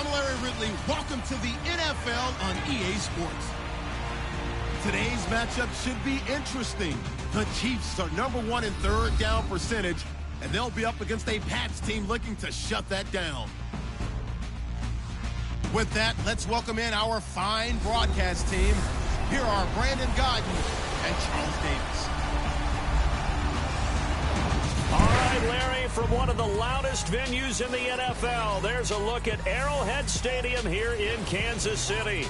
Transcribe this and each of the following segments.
I'm Larry Ridley. Welcome to the NFL on EA Sports. Today's matchup should be interesting. The Chiefs are #1 in third down percentage, and they'll be up against a Pats team looking to shut that down. With that, let's welcome in our fine broadcast team. Here are Brandon Godden and Charles Davis. All right, Larry, from one of the loudest venues in the NFL, there's a look at Arrowhead Stadium here in Kansas City.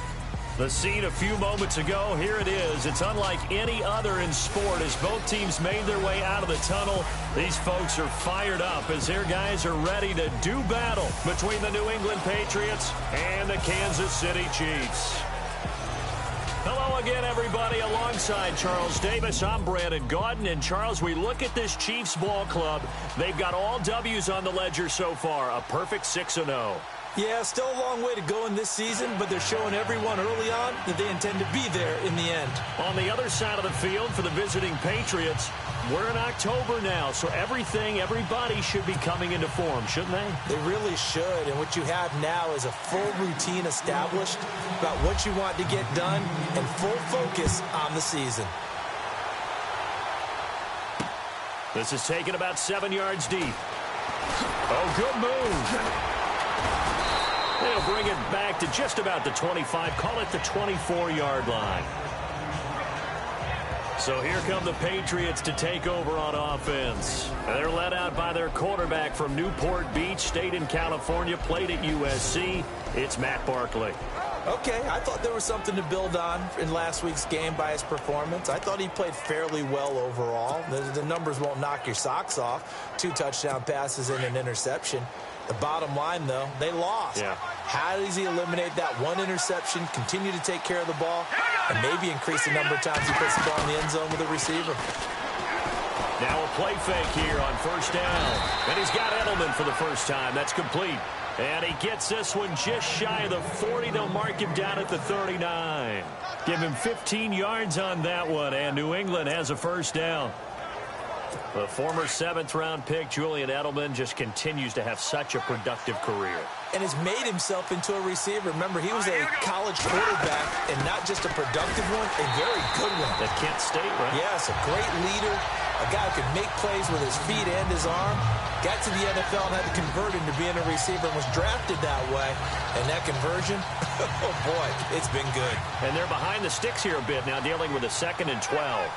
The scene a few moments ago, here it is. It's unlike any other in sport as both teams made their way out of the tunnel. These folks are fired up as their guys are ready to do battle between the New England Patriots and the Kansas City Chiefs. Hello again, everybody. Alongside Charles Davis, I'm Brandon Godden. And, Charles, we look at this Chiefs ball club. They've got all W's on the ledger so far, a perfect 6-0. Yeah, still a long way to go in this season, but they're showing everyone early on that they intend to be there in the end. On the other side of the field for the visiting Patriots, we're in October now, so everybody should be coming into form, shouldn't they? They really should, and what you have now is a full routine established about what you want to get done and full focus on the season. This is taken about 7 yards deep. Oh, good move. They'll bring it back to just about the 25, call it the 24-yard line. So here come the Patriots to take over on offense. They're led out by their quarterback from Newport Beach, State in California, played at USC. It's Matt Barkley. Okay, I thought there was something to build on in last week's game by his performance. I thought he played fairly well overall. The numbers won't knock your socks off. 2 touchdown passes and an interception. The bottom line, though, they lost. Yeah. How does he eliminate that one interception, continue to take care of the ball, and maybe increase the number of times he puts the ball in the end zone with a receiver? Now a play fake here on first down. And he's got Edelman for the first time. That's complete. And he gets this one just shy of the 40. They'll mark him down at the 39. Give him 15 yards on that one, and New England has a first down. The former 7th-round pick, Julian Edelman, just continues to have such a productive career. And has made himself into a receiver. Remember, he was a college quarterback, and not just a productive one, a very good one. At Kent State, right? Yes, a great leader, a guy who could make plays with his feet and his arm. Got to the NFL and had to convert into being a receiver and was drafted that way. And that conversion, oh boy, it's been good. And they're behind the sticks here a bit now, dealing with a 2nd and 12.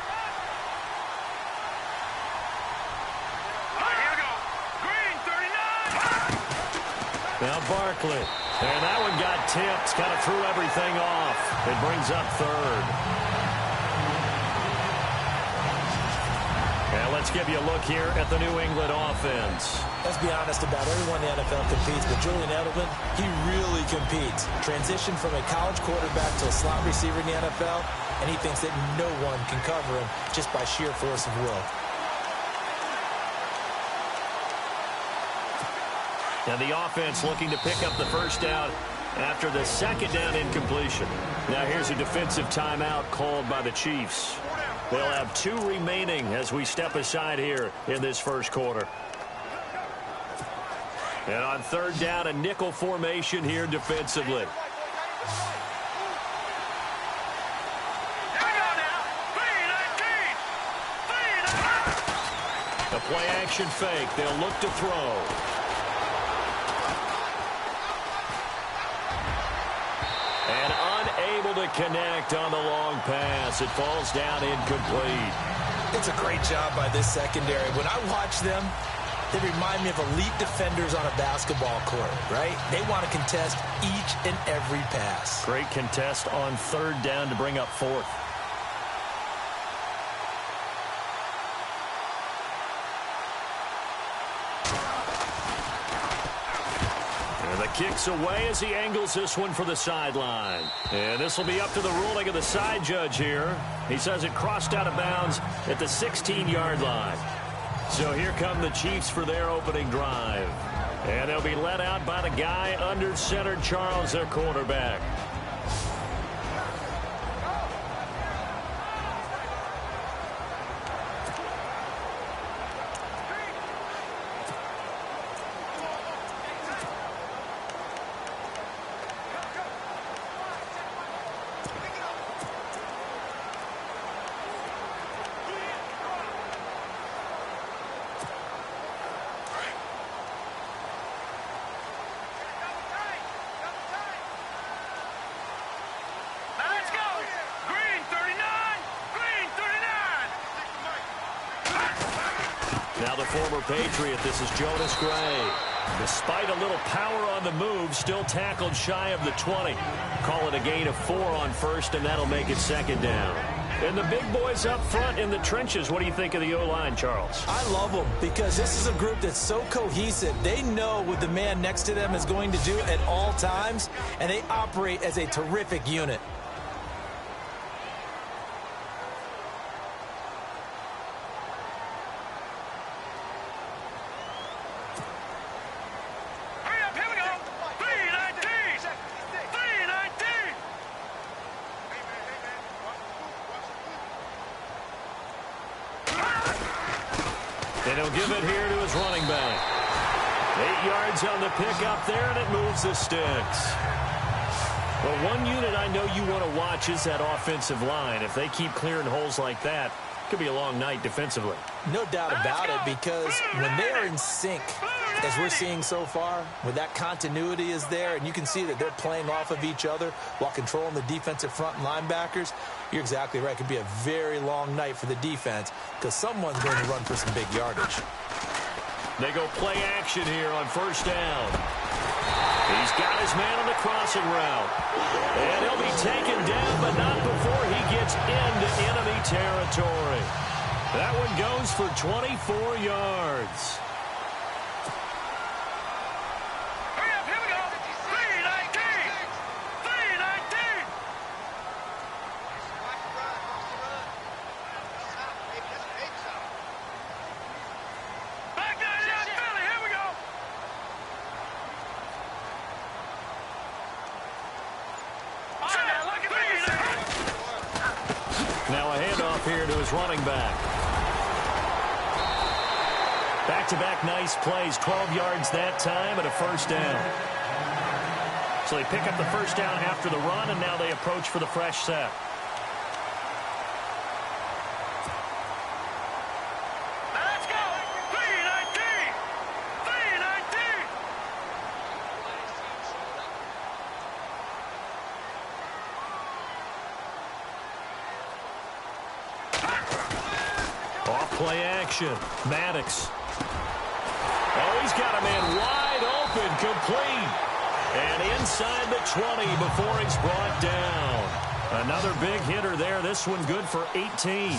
Now Barkley, and that one got tipped, kind of threw everything off. It brings up 3rd. Now let's give you a look here at the New England offense. Let's be honest about everyone in the NFL competes, but Julian Edelman, he really competes. Transitioned from a college quarterback to a slot receiver in the NFL, and he thinks that no one can cover him just by sheer force of will. And the offense looking to pick up the first down after the 2nd down incompletion. Now here's a defensive timeout called by the Chiefs. They'll have 2 remaining as we step aside here in this first quarter. And on 3rd down, a nickel formation here defensively. A play action fake. They'll look to throw. And unable to connect on the long pass. It falls down incomplete. It's a great job by this secondary. When I watch them, they remind me of elite defenders on a basketball court, right? They want to contest each and every pass. Great contest on 3rd down to bring up 4th. Kicks away as he angles this one for the sideline. And this will be up to the ruling of the side judge here. He says it crossed out of bounds at the 16-yard line. So here come the Chiefs for their opening drive. And they'll be led out by the guy under center, Charles, their quarterback. Now the former Patriot, this is Jonas Gray. Despite a little power on the move, still tackled shy of the 20. Call it a gain of 4 on first, and that'll make it second down. And the big boys up front in the trenches, what do you think of the O-line, Charles? I love them because this is a group that's so cohesive. They know what the man next to them is going to do at all times, and they operate as a terrific unit. And he'll give it here to his running back. 8 yards on the pickup there, and it moves the sticks. Well, one unit I know you want to watch is that offensive line. If they keep clearing holes like that, it could be a long night defensively. No doubt about it, because when they are in sync, as we're seeing so far, when that continuity is there, and you can see that they're playing off of each other while controlling the defensive front and linebackers, you're exactly right. It could be a very long night for the defense because someone's going to run for some big yardage. They go play action here on first down. He's got his man on the crossing route. And he'll be taken down, but not before he gets into enemy territory. That one goes for 24 yards. Now a handoff here to his running back. Back-to-back nice plays, 12 yards that time and a first down. So they pick up the first down after the run, and now they approach for the fresh set. Let's go! 319! 319! Off play action. Maddox. Oh, he's got a man wide open, complete. And inside the 20 before he's brought down. Another big hitter there. This one good for 18.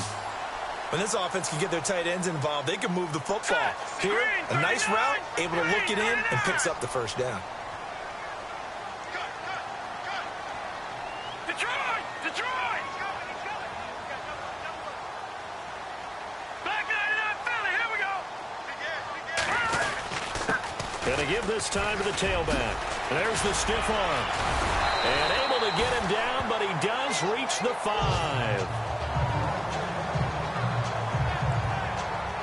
When this offense can get their tight ends involved, they can move the football. Here, a nice route, able to look it in, and picks up the first down. Detroit! Detroit! Back 99 Philly, here we go! Gonna give this time to the tailback. There's the stiff arm. And able to get him down, but he does reach the 5.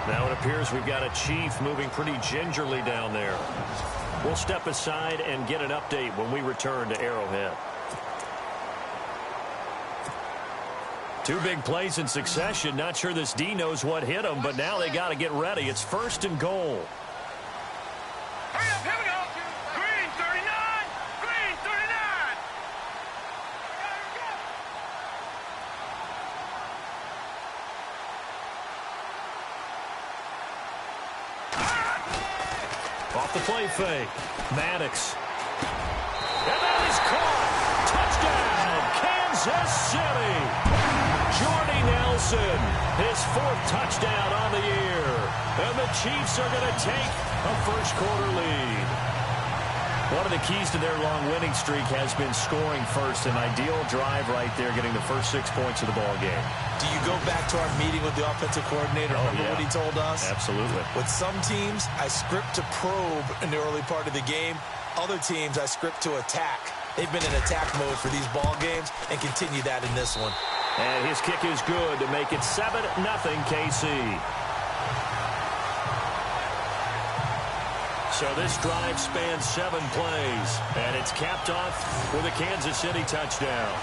Now it appears we've got a Chief moving pretty gingerly down there. We'll step aside and get an update when we return to Arrowhead. 2 big plays in succession. Not sure this D knows what hit him, but now they got to get ready. It's first and goal. Hurry up, here we go! Green 39! Green 39! Off the play fake. Maddox. And that is caught. Touchdown, Kansas City. Jordy Nelson, his 4th touchdown on the year. And the Chiefs are going to take a first-quarter lead. One of the keys to their long winning streak has been scoring first. An ideal drive right there, getting the first 6 points of the ball game. Do you go back to our meeting with the offensive coordinator? Remember what he told us? Absolutely. With some teams, I script to probe in the early part of the game. Other teams, I script to attack. They've been in attack mode for these ball games and continue that in this one. And his kick is good to make it 7-0 KC. So this drive spans 7 plays, and it's capped off with a Kansas City touchdown.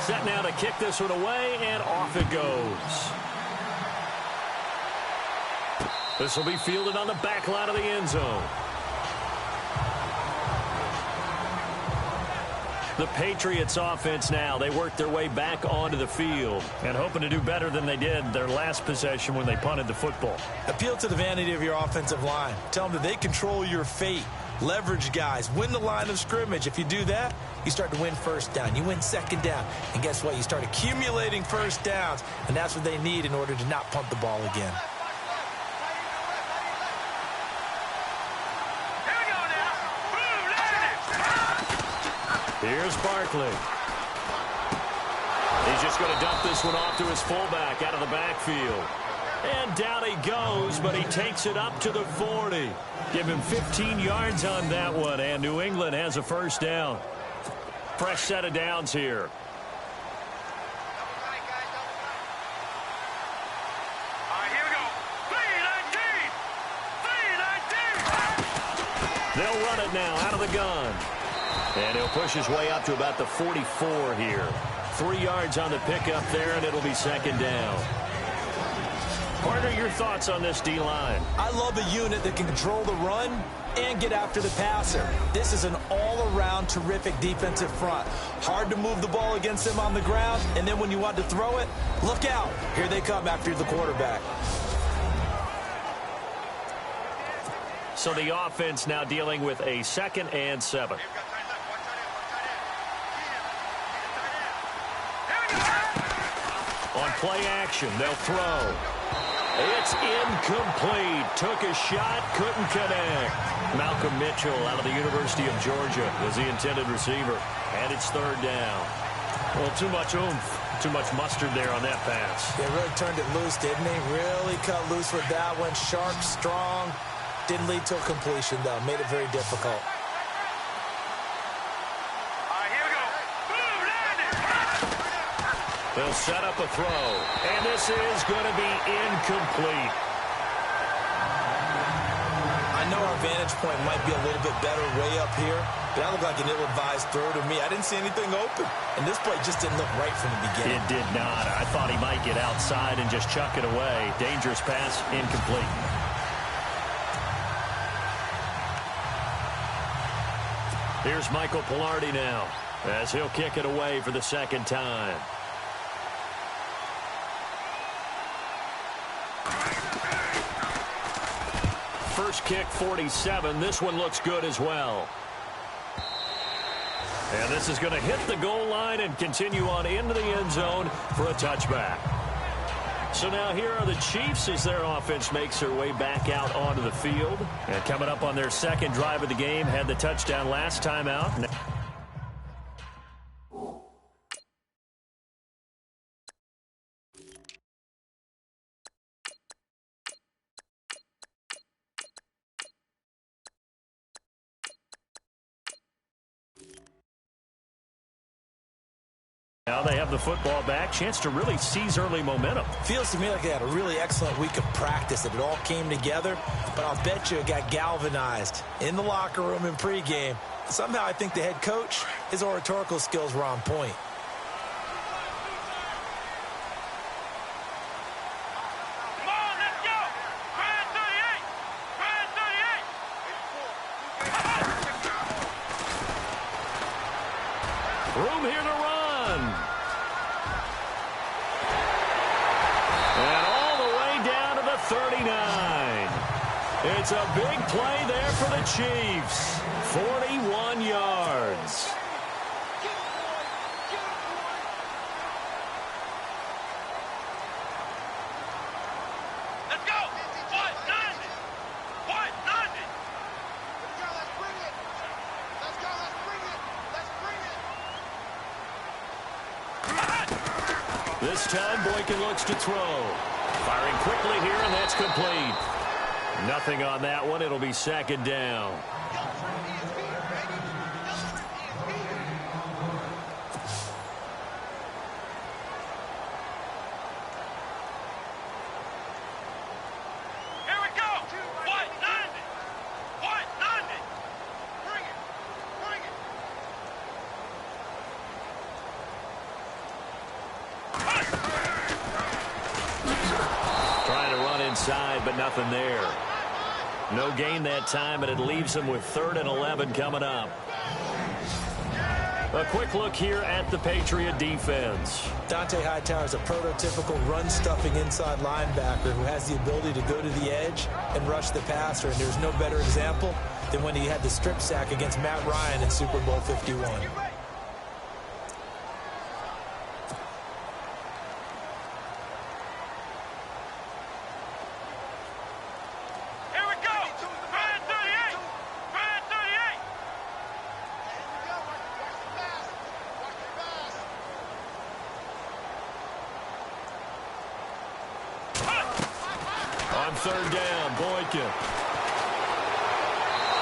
Set now to kick this one away, and off it goes. This will be fielded on the back line of the end zone. The Patriots offense now. They work their way back onto the field and hoping to do better than they did their last possession when they punted the football. Appeal to the vanity of your offensive line. Tell them that they control your fate. Leverage guys. Win the line of scrimmage. If you do that, you start to win first down. You win second down. And guess what? You start accumulating first downs. And that's what they need in order to not punt the ball again. Here's Barkley. He's just going to dump this one off to his fullback out of the backfield. And down he goes, but he takes it up to the 40. Give him 15 yards on that one, and New England has a first down. Fresh set of downs here. They'll run it now out of the gun. And he'll push his way up to about the 44 here. 3 yards on the pickup there, and it'll be second down. Partner, your thoughts on this D-line? I love a unit that can control the run and get after the passer. This is an all-around terrific defensive front. Hard to move the ball against them on the ground, and then when you want to throw it, look out. Here they come after the quarterback. So the offense now dealing with a 2nd and 7. On play action, they'll throw. It's incomplete. Took a shot, couldn't connect. Malcolm Mitchell out of the University of Georgia was the intended receiver. And it's third down. Well, too much oomph, too much mustard there on that pass. They really turned it loose, didn't he? Really cut loose with that one. Sharp, strong. Didn't lead to a completion, though. Made it very difficult. They'll set up a throw, and this is going to be incomplete. I know our vantage point might be a little bit better way up here, but that looked like an ill-advised throw to me. I didn't see anything open, and this play just didn't look right from the beginning. It did not. I thought he might get outside and just chuck it away. Dangerous pass, incomplete. Here's Michael Pilardi now, as he'll kick it away for the second time. First kick, 47. This one looks good as well. And this is going to hit the goal line and continue on into the end zone for a touchback. So now here are the Chiefs as their offense makes their way back out onto the field. And coming up on their second drive of the game, had the touchdown last time out. Now they have the football back. Chance to really seize early momentum. Feels to me like they had a really excellent week of practice. It all came together, but I'll bet you it got galvanized in the locker room in pregame. Somehow I think the head coach, his oratorical skills were on point. Come on, let's go! Grand 38! Grand 38! Room here to run. And all the way down to the 39. It's a big play there for the Chiefs. 41 yards. Let's go! What? Nothing! What? Nothing! Let's go, let's bring it! Let's go, let's bring it! Let's bring it! This time, Boykin looks to throw. Firing quickly here, and that's complete. Nothing on that one. It'll be second down. Here we go! What? Nothing! What? Nothing! Bring it! Bring it! Trying to run inside, but nothing there. No gain that time, and it leaves them with 3rd and 11 coming up. A quick look here at the Patriot defense. Dante Hightower is a prototypical run-stuffing inside linebacker who has the ability to go to the edge and rush the passer, and there's no better example than when he had the strip sack against Matt Ryan in Super Bowl 51. On third down, Boykin.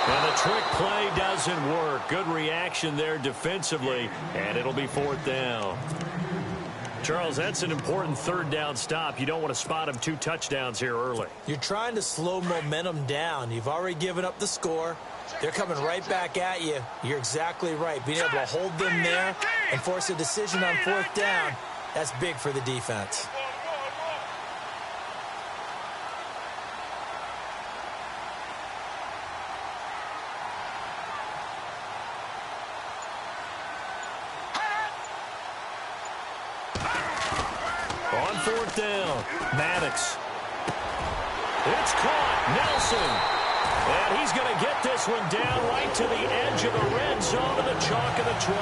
And the trick play doesn't work. Good reaction there defensively, and it'll be fourth down. Charles, that's an important third down stop. You don't want to spot him 2 touchdowns here early. You're trying to slow momentum down. You've already given up the score. They're coming right back at you. You're exactly right. Being able to hold them there and force a decision on fourth down, that's big for the defense. On fourth down, Maddox. It's caught. Nelson. And he's going to get this one down right to the edge of the red zone of the chalk of the 20.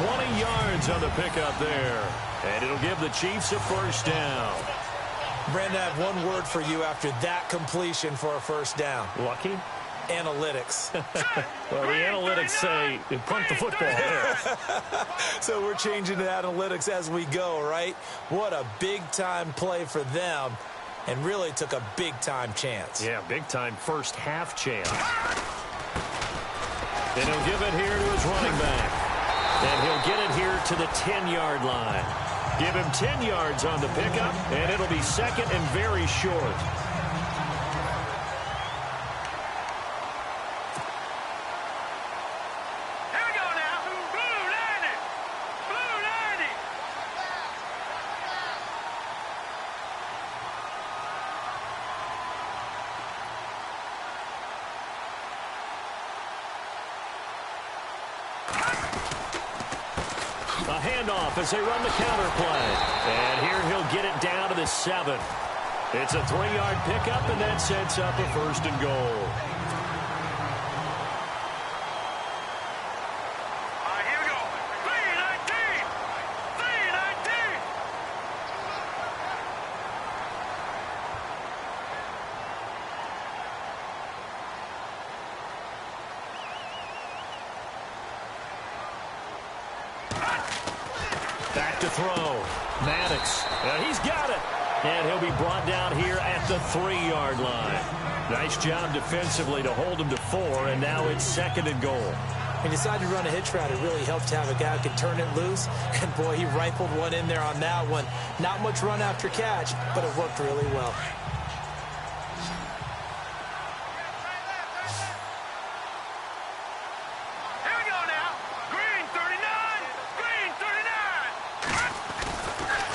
20 yards on the pickup there. And it'll give the Chiefs a first down. Brandon, I have one word for you after that completion for a first down. Lucky? Analytics. Well, the analytics say punt the football there. So we're changing to analytics as we go, right? What a big-time play for them, and really took a big-time chance. Yeah, big-time first half chance. And he'll give it here to his running back. And he'll get it here to the 10-yard line. Give him 10 yards on the pickup, and it'll be second and very short. A handoff as they run the counter play. And here he'll get it down to the 7. It's a 3-yard pickup, and that sets up a first and goal. All right, here we go. 3-19. 3-19. Back to throw. Maddox. He's got it. And he'll be brought down here at the 3-yard line. Nice job defensively to hold him to 4, and now it's second and goal. He decided to run a hitch route. It really helped to have a guy who can turn it loose. And, boy, he rifled one in there on that one. Not much run after catch, but it worked really well. Here we go now. Green 39. Green 39.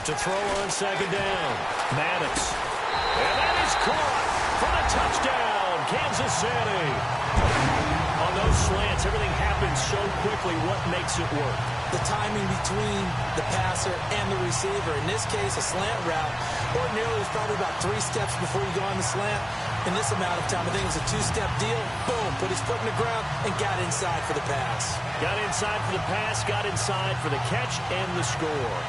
To throw on second down. Maddox. And that is caught for the touchdown. Kansas City. On those slants, everything happens so quickly. What makes it work? The timing between the passer and the receiver. In this case, a slant route. Ordinarily, it's probably about 3 steps before you go on the slant. In this amount of time, I think it was a 2-step deal. Boom, put his foot in the ground and got inside for the pass. Got inside for the pass, got inside for the catch and the score.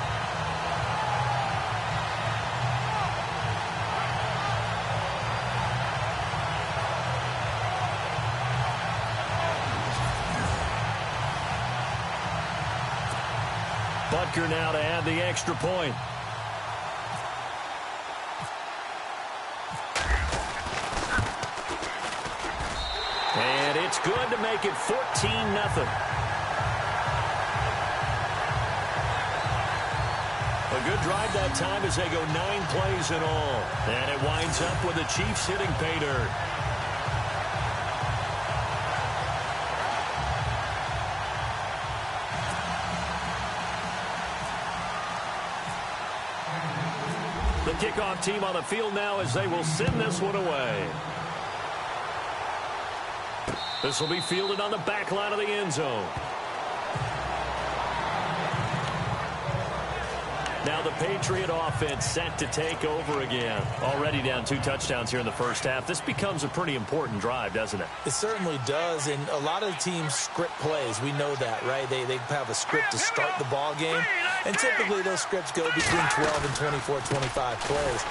Butker now to add the extra point. And it's good to make it 14-0. A good drive that time as they go 9 plays in all. And it winds up with the Chiefs hitting pay dirt. The kickoff team on the field now as they will send this one away. This will be fielded on the back line of the end zone. Now the Patriot offense set to take over again. Already down 2 touchdowns here in the first half. This becomes a pretty important drive, doesn't it? It certainly does, and a lot of teams script plays. We know that, right? They have a script to start the ball game, and typically those scripts go between 12 and 24, 25 plays.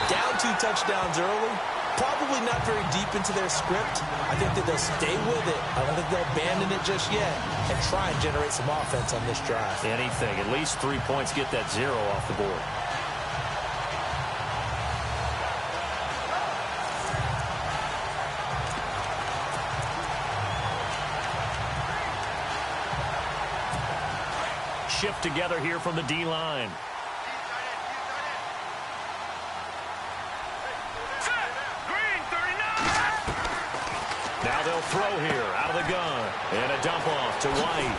Down 2 touchdowns early, probably not very deep into their script. I think that they'll stay with it. I don't think they'll abandon it just yet and try and generate some offense on this drive. Anything. At least 3 points, get that 0 off the board. Shift together here from the D-line. Now they'll throw here out of the gun. And a dump off to White.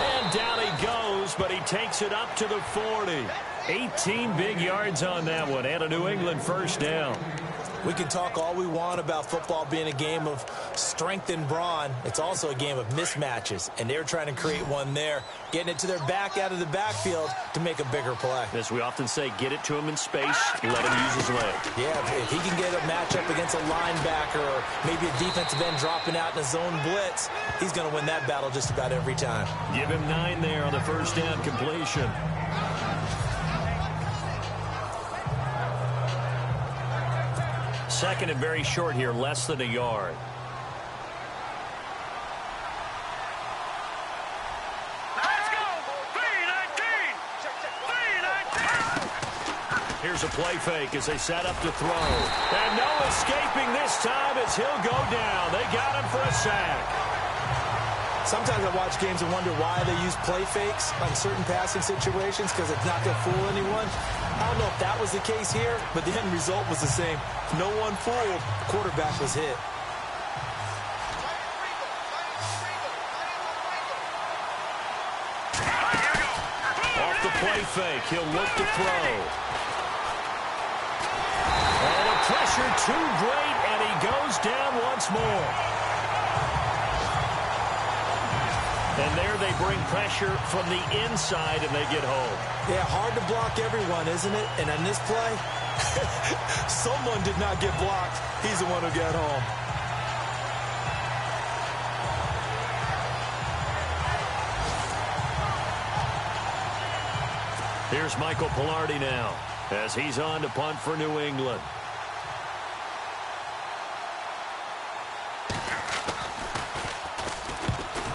And down he goes, but he takes it up to the 40. 18 big yards on that one, and a New England first down. We can talk all we want about football being a game of strength and brawn. It's also a game of mismatches, and they're trying to create one there, getting it to their back out of the backfield to make a bigger play. As we often say, get it to him in space, let him use his leg. Yeah, if he can get a matchup against a linebacker or maybe a defensive end dropping out in a zone blitz, he's going to win that battle just about every time. Give him 9 there on the first down completion. Second and very short here, less than a yard. Let's go! 3-19! 3-19! Here's a play fake as they set up to throw. And no escaping this time as he'll go down. They got him for a sack. Sometimes I watch games and wonder why they use play fakes on certain passing situations because it's not going to fool anyone. I don't know if that was the case here, but the end result was the same. No one fooled. The quarterback was hit. Off the play fake, he'll look to throw. And the pressure too great, and he goes down once more. And there they bring pressure from the inside, and they get home. Yeah, hard to block everyone, isn't it? And on this play, someone did not get blocked. He's the one who got home. Here's Michael Pilardi now as he's on to punt for New England.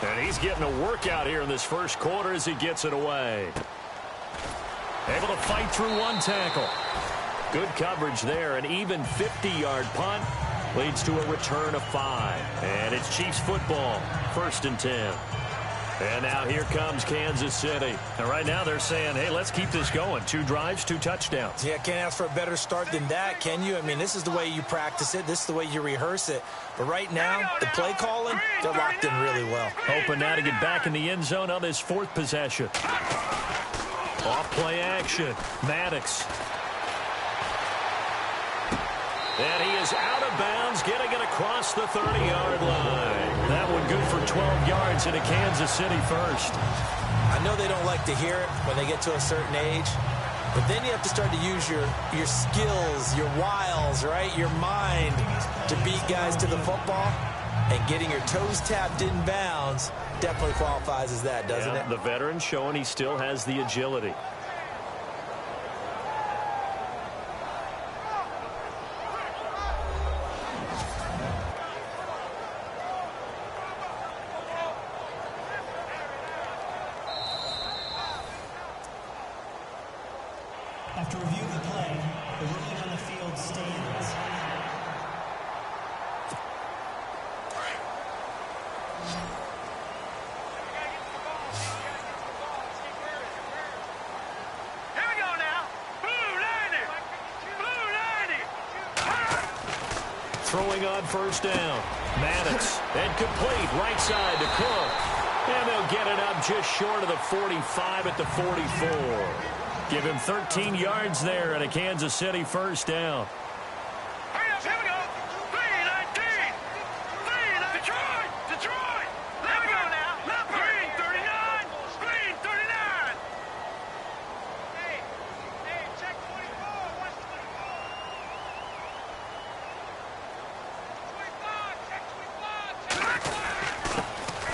And he's getting a workout here in this first quarter as he gets it away. Able to fight through one tackle. Good coverage there. An even 50-yard punt leads to a return of 5. And it's Chiefs football. 1st and 10. And now here comes Kansas City. And right now they're saying, hey, let's keep this going. 2 drives, 2 touchdowns. Yeah, can't ask for a better start than that, can you? I mean, this is the way you practice it. This is the way you rehearse it. But right now, the play calling, they're locked in really well. Hoping now to get back in the end zone on this 4th possession. Off play action. Maddox. And he is out of bounds, getting it across the 30-yard line. That one good for 12 yards in a Kansas City first. I know they don't like to hear it when they get to a certain age, but then you have to start to use your skills, your wiles, right, your mind to beat guys to the football. And getting your toes tapped in bounds definitely qualifies as that, doesn't it? The veteran showing he still has the agility. After review of the play, the ruling on the field stands. Here we go now. Blue 90. Blue 90. Throwing on 1st down. Maddox. And complete right side to Cook. And they'll get it up just short of the 45 at the 44. Give him 13 yards there and a Kansas City 1st down. Hurry up, here we go. 3-19. 3-19. Detroit. Detroit. There we go now. Green 39. Green 39.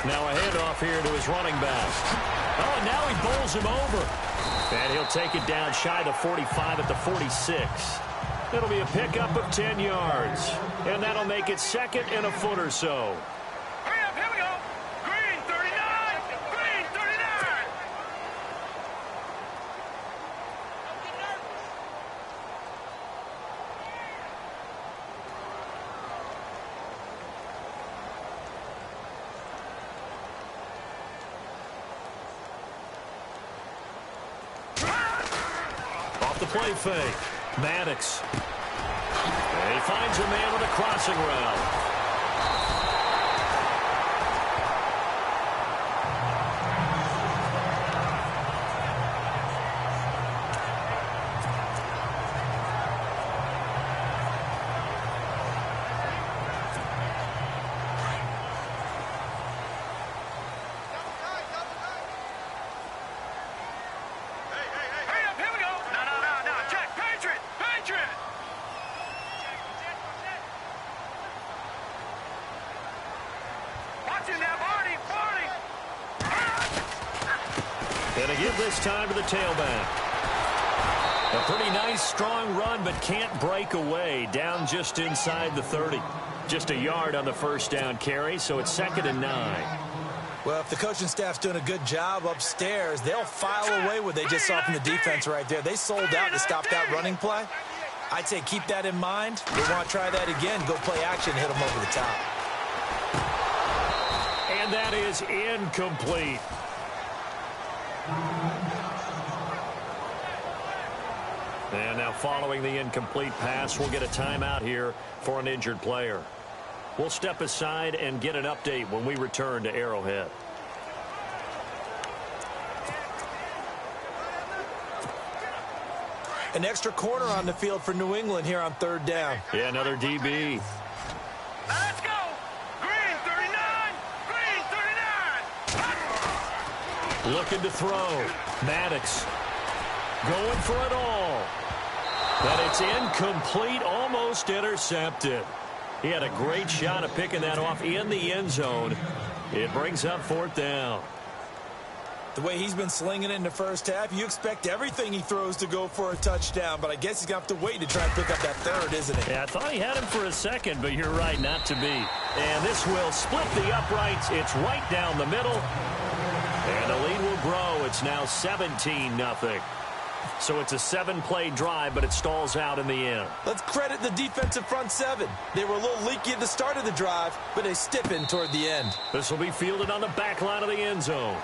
Now a handoff here to his running back. Oh, and now he bowls him over. And he'll take it down shy of the 45 at the 46. It'll be a pickup of 10 yards. And that'll make it second and a foot or so. Hurry up, here we go. Green 39. Green 39. Don't get nervous. Off the play fake. Maddox. And he finds a man with a crossing route. Hurry up, here we go. No. Check. Patriot. Watch him now, Barney. And again this time to the tailback. A pretty nice, strong run, but can't break away. Down just inside the 30. Just a yard on the first down carry, so it's 2nd and 9. Well, if the coaching staff's doing a good job upstairs, they'll file away what they just saw from the defense right there. They sold out to stop that running play. I'd say keep that in mind. They want to try that again. Go play action, hit them over the top. And that is incomplete. And now following the incomplete pass, we'll get a timeout here for an injured player. We'll step aside and get an update when we return to Arrowhead. An extra corner on the field for New England here on 3rd down. Yeah, another DB. Now let's go. Green 39. Green 39. Looking to throw. Maddox going for it all. But it's incomplete, almost intercepted. He had a great shot at picking that off in the end zone. It brings up 4th down. The way he's been slinging it in the first half, you expect everything he throws to go for a touchdown, but I guess he's going to have to wait to try and pick up that 3rd, isn't it? Yeah, I thought he had him for a second, but you're right, not to be. And this will split the uprights. It's right down the middle. And the lead will grow. It's now 17-0. So it's a 7-play drive, but it stalls out in the end. Let's credit the defensive front 7. They were a little leaky at the start of the drive, but they stiffened toward the end. This will be fielded on the back line of the end zone.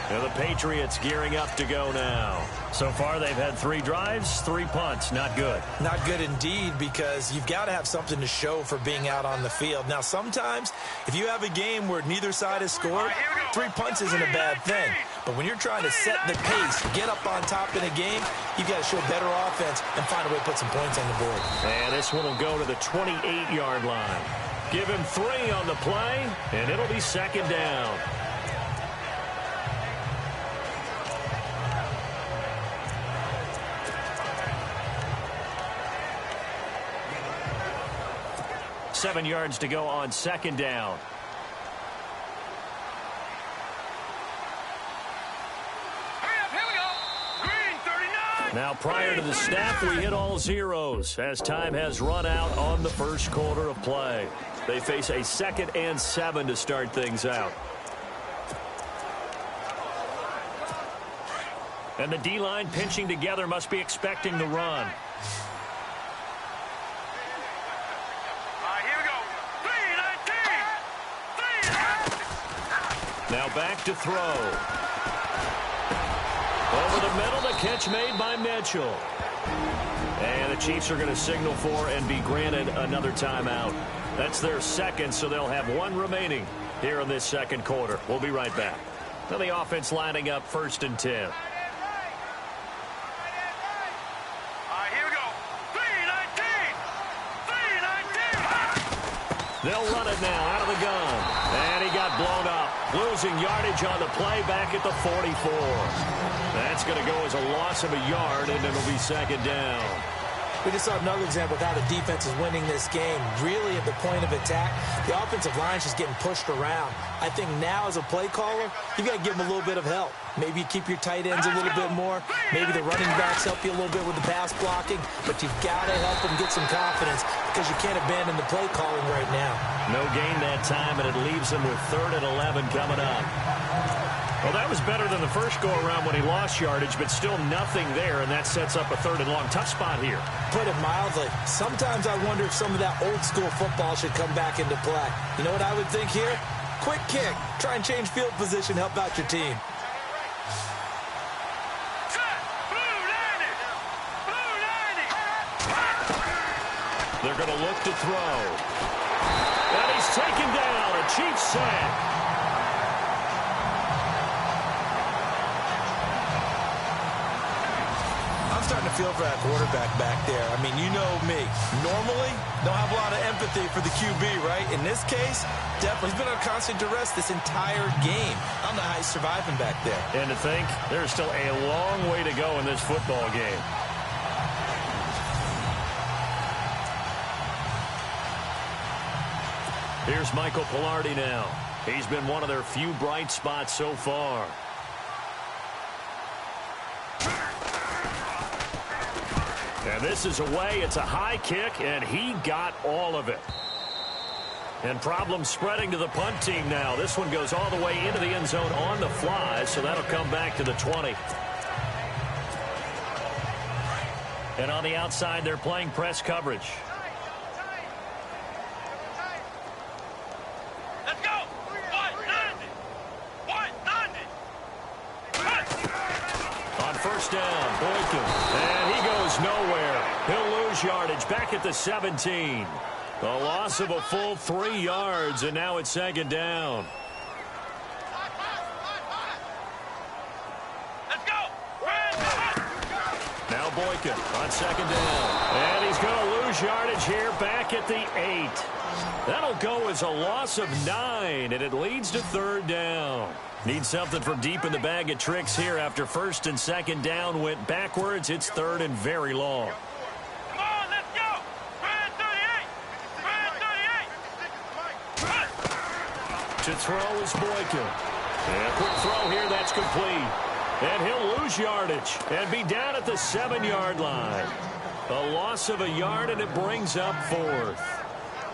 And the Patriots gearing up to go now. So far, they've had 3 drives, 3 punts. Not good. Not good indeed, because you've got to have something to show for being out on the field. Now, sometimes, if you have a game where neither side has scored, 3 punts isn't a bad thing. But when you're trying to set the pace, get up on top in a game, you've got to show better offense and find a way to put some points on the board. And this one will go to the 28-yard line. Give him 3 on the play, and it'll be 2nd down. Seven yards to go on 2nd down. Hurry up, here we go. Green 39. Now, prior to the snap, we hit all zeros as time has run out on the first quarter of play. They face a 2nd and 7 to start things out. And the D-line pinching together must be expecting the run. Now back to throw. Over the middle, the catch made by Mitchell. And the Chiefs are going to signal for and be granted another timeout. That's their 2nd, so they'll have 1 remaining here in this 2nd quarter. We'll be right back. Now the offense lining up 1st and 10. Here we go. 3-19. They'll run it now out of the gun. And he got blown up. Losing yardage on the play back at the 44. That's going to go as a loss of a yard, and it'll be 2nd down. We just saw another example of how the defense is winning this game. Really at the point of attack, the offensive line's just getting pushed around. I think now as a play caller, you got to give them a little bit of help. Maybe you keep your tight ends a little bit more. Maybe the running backs help you a little bit with the pass blocking. But you've got to help them get some confidence because you can't abandon the play calling right now. No gain that time, and it leaves them with 3rd and 11 coming up. Well, that was better than the first go-around when he lost yardage, but still nothing there, and that sets up a 3rd and long. Tough spot here. Put it mildly. Sometimes I wonder if some of that old-school football should come back into play. You know what I would think here? Quick kick. Try and change field position. Help out your team. They're going to look to throw. And he's taken down. A Chiefs sack. Starting to feel for that quarterback back there. I mean, you know me. Normally, don't have a lot of empathy for the QB, right? In this case, definitely he's been on constant duress this entire game. I don't know how he's surviving back there. And to think, there's still a long way to go in this football game. Here's Michael Pilardi now. He's been one of their few bright spots so far. And this is away. It's a high kick, and he got all of it. And problems spreading to the punt team now. This one goes all the way into the end zone on the fly, so that'll come back to the 20. And on the outside, they're playing press coverage. Let's go. 190. On first down, Boykin. And he goes nowhere. He'll lose yardage back at the 17. A loss of a full 3 yards, and now it's 2nd down. Let's go. Now Boykin on 2nd down. And he's going to lose yardage here back at the 8. That'll go as a loss of 9, and it leads to 3rd down. Need something from deep in the bag of tricks here after 1st and 2nd down went backwards. It's 3rd and very long. Come on, let's go. 38. To throw is Boykin. And a quick throw here, that's complete. And he'll lose yardage and be down at the 7-yard line. A loss of a yard, and it brings up 4th.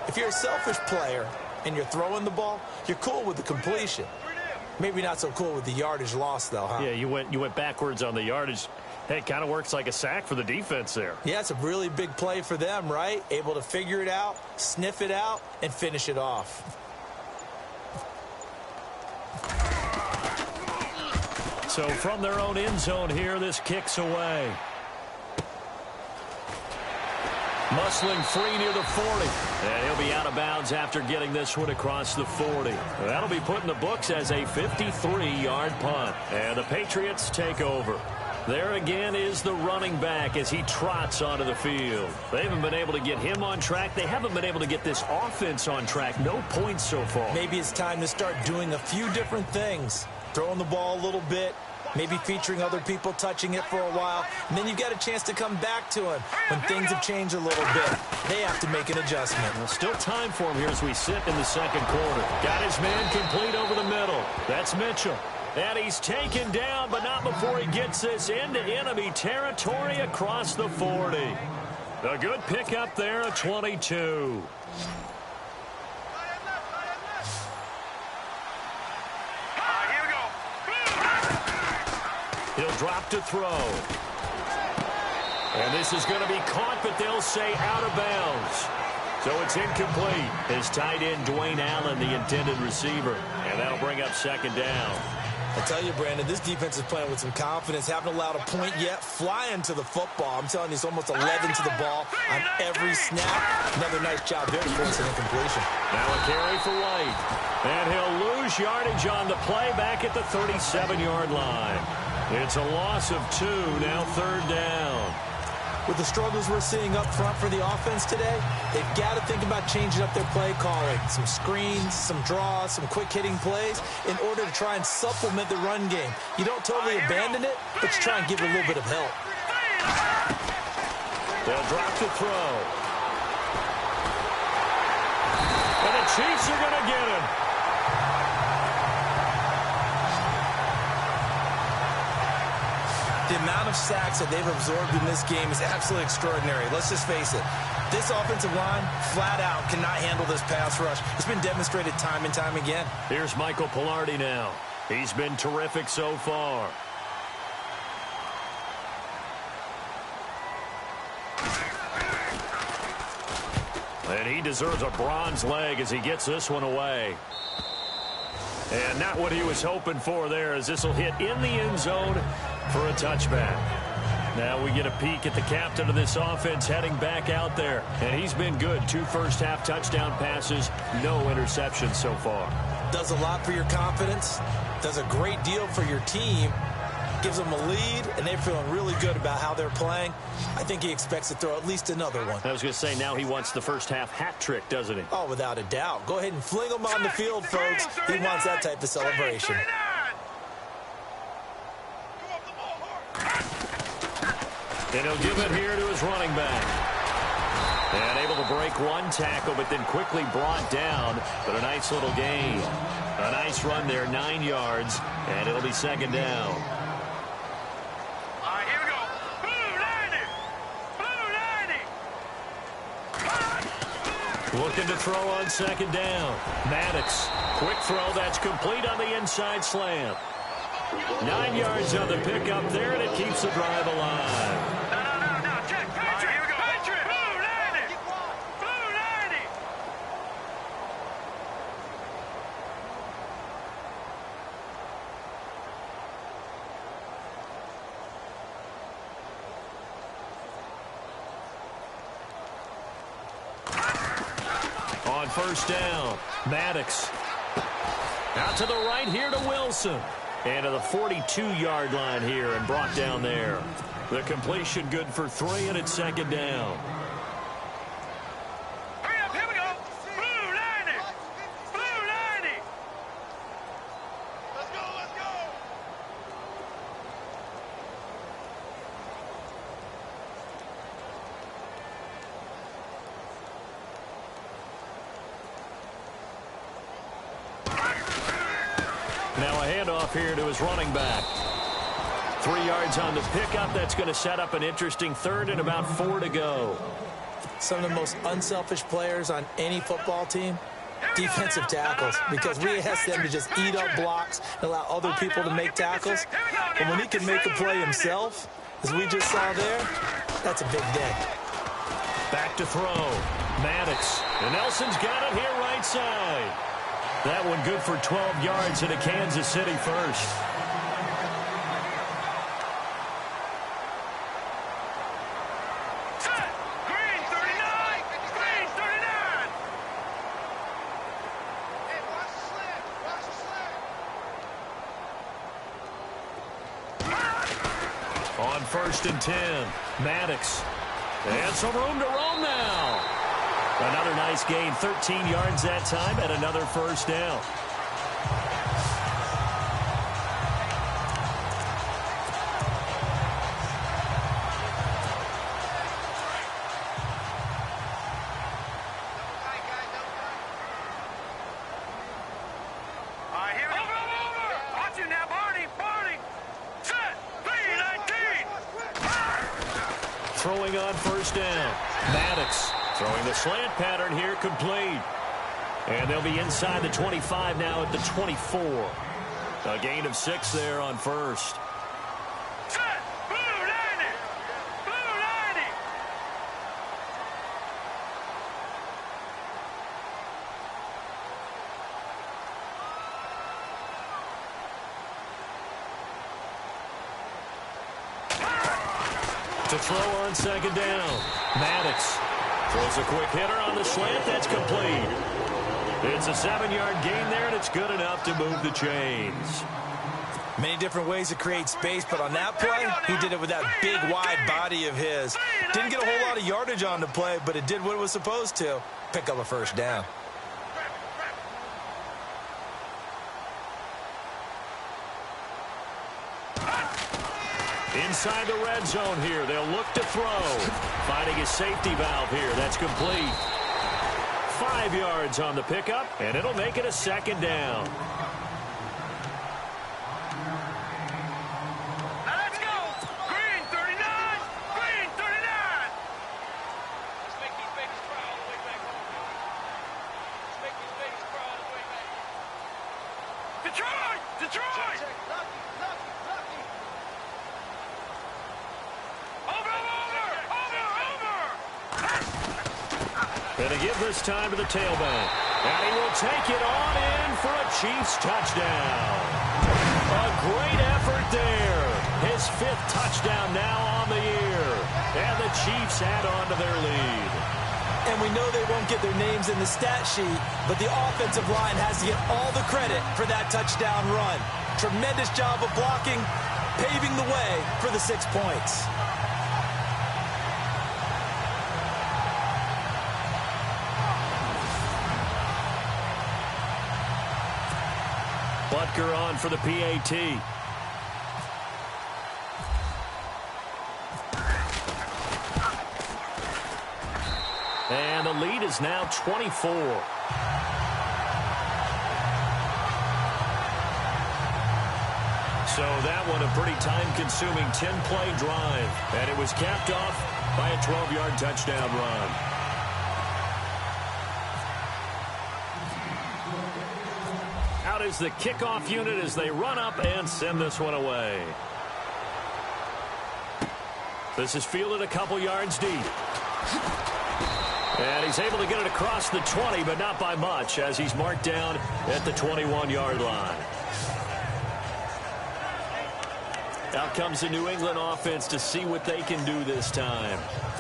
If you're a selfish player and you're throwing the ball, you're cool with the completion. Maybe not so cool with the yardage loss, though, huh? Yeah, you went backwards on the yardage. Hey, it kind of works like a sack for the defense there. Yeah, it's a really big play for them, right? Able to figure it out, sniff it out, and finish it off. So from their own end zone here, this kicks away. Muscling free near the 40. And he'll be out of bounds after getting this one across the 40. That'll be put in the books as a 53-yard punt. And the Patriots take over. There again is the running back as he trots onto the field. They haven't been able to get him on track. They haven't been able to get this offense on track. No points so far. Maybe it's time to start doing a few different things. Throwing the ball a little bit. Maybe featuring other people touching it for a while. And then you got a chance to come back to him when things have changed a little bit. They have to make an adjustment. Well, still time for him here as we sit in the 2nd quarter. Got his man complete over the middle. That's Mitchell. And he's taken down, but not before he gets this into enemy territory across the 40. A good pickup there at 22. He'll drop to throw. And this is going to be caught, but they'll say out of bounds. So it's incomplete. His tight end, Dwayne Allen, the intended receiver. And that'll bring up 2nd down. I tell you, Brandon, this defense is playing with some confidence. Haven't allowed a point yet. Flying to the football. I'm telling you, it's almost 11 to the ball on every snap. Another nice job there to force an incompletion. Now a carry for White. And he'll lose yardage on the play back at the 37-yard line. It's a loss of 2, now 3rd down. With the struggles we're seeing up front for the offense today, they've got to think about changing up their play calling. Some screens, some draws, some quick-hitting plays in order to try and supplement the run game. You don't totally abandon it, but you try and give it a little bit of help. They'll drop to throw. And the Chiefs are going to get him. The amount of sacks that they've absorbed in this game is absolutely extraordinary. Let's just face it. This offensive line, flat out, cannot handle this pass rush. It's been demonstrated time and time again. Here's Michael Pilardi now. He's been terrific so far. And he deserves a bronze leg as he gets this one away. And not what he was hoping for there, as this will hit in the end zone for a touchback. Now we get a peek at the captain of this offense heading back out there. And he's been good. 2 first-half touchdown passes, no interceptions so far. Does a lot for your confidence. Does a great deal for your team. Gives them a lead, and they're feeling really good about how they're playing. I think he expects to throw at least another one. I was going to say, now he wants the first-half hat trick, doesn't he? Oh, without a doubt. Go ahead and fling him on the field, folks. He wants that type of celebration. And he'll give it here to his running back. And able to break one tackle, but then quickly brought down. But a nice little gain. A nice run there, 9 yards, and it'll be second down. All right, here we go. Blue 90. Blue 90. Looking to throw on second down. Maddox, quick throw, that's complete on the inside slant. 9 yards on the pickup there, and it keeps the drive alive. No. Check. Patriot. Here we go. Patriot. Blue 90. Blue 90. On first down, Maddox. Out to the right here to Wilson. And to the 42-yard line here and brought down there. The completion good for 3, and it's second down. Hurry up. Here we go. Blue 90. Blue 90. Let's go. Now a handoff here to his running back. 3 yards on the pickup. That's going to set up an interesting third and about 4 to go. Some of the most unselfish players on any football team, defensive tackles, because we ask them to just eat up blocks and allow other people to make tackles. But when he can make a play himself, as we just saw there, that's a big day. Back to throw. Maddox. And Nelson's got it here right side. That one good for 12 yards into Kansas City first. Set. Green 39. Green 39. Hey, watch the slant. Watch the slant. On first and 10, Maddox. And some room to roam now. Another nice gain, 13 yards that time, and another first down. All right, here we go. Over. Watch it now, Barney. Set. B19. Throwing on first down, Maddox. Throwing the slant pattern here, complete. And they'll be inside the 25 now at the 24. A gain of 6 there on first. Set. Blue 90. Blue 90. To throw on second down, Maddox. Throws a quick hitter on the slant. That's complete. It's a 7-yard gain there, and it's good enough to move the chains. Many different ways to create space, but on that play, he did it with that big, wide body of his. Didn't get a whole lot of yardage on the play, but it did what it was supposed to. Pick up a first down. Inside the red zone here. They'll look to throw. Finding a safety valve here. That's complete. 5 yards on the pickup, and it'll make it a second down. Now let's go. Green 39. Green 39. Let's make these babies cry all the way back home. Let's make these babies cry all the way back. Detroit! Detroit! Lucky. Going to give this time to the tailback. And he will take it on in for a Chiefs touchdown. A great effort there. His 5th touchdown now on the year. And the Chiefs add on to their lead. And we know they won't get their names in the stat sheet, but the offensive line has to get all the credit for that touchdown run. Tremendous job of blocking, paving the way for the 6 points. Butker on for the PAT. And the lead is now 24. So that one a pretty time-consuming 10-play drive. And it was capped off by a 12-yard touchdown run. Out is the kickoff unit as they run up and send this one away. This is fielded a couple yards deep. And he's able to get it across the 20, but not by much, as he's marked down at the 21-yard line. Out comes the New England offense to see what they can do this time.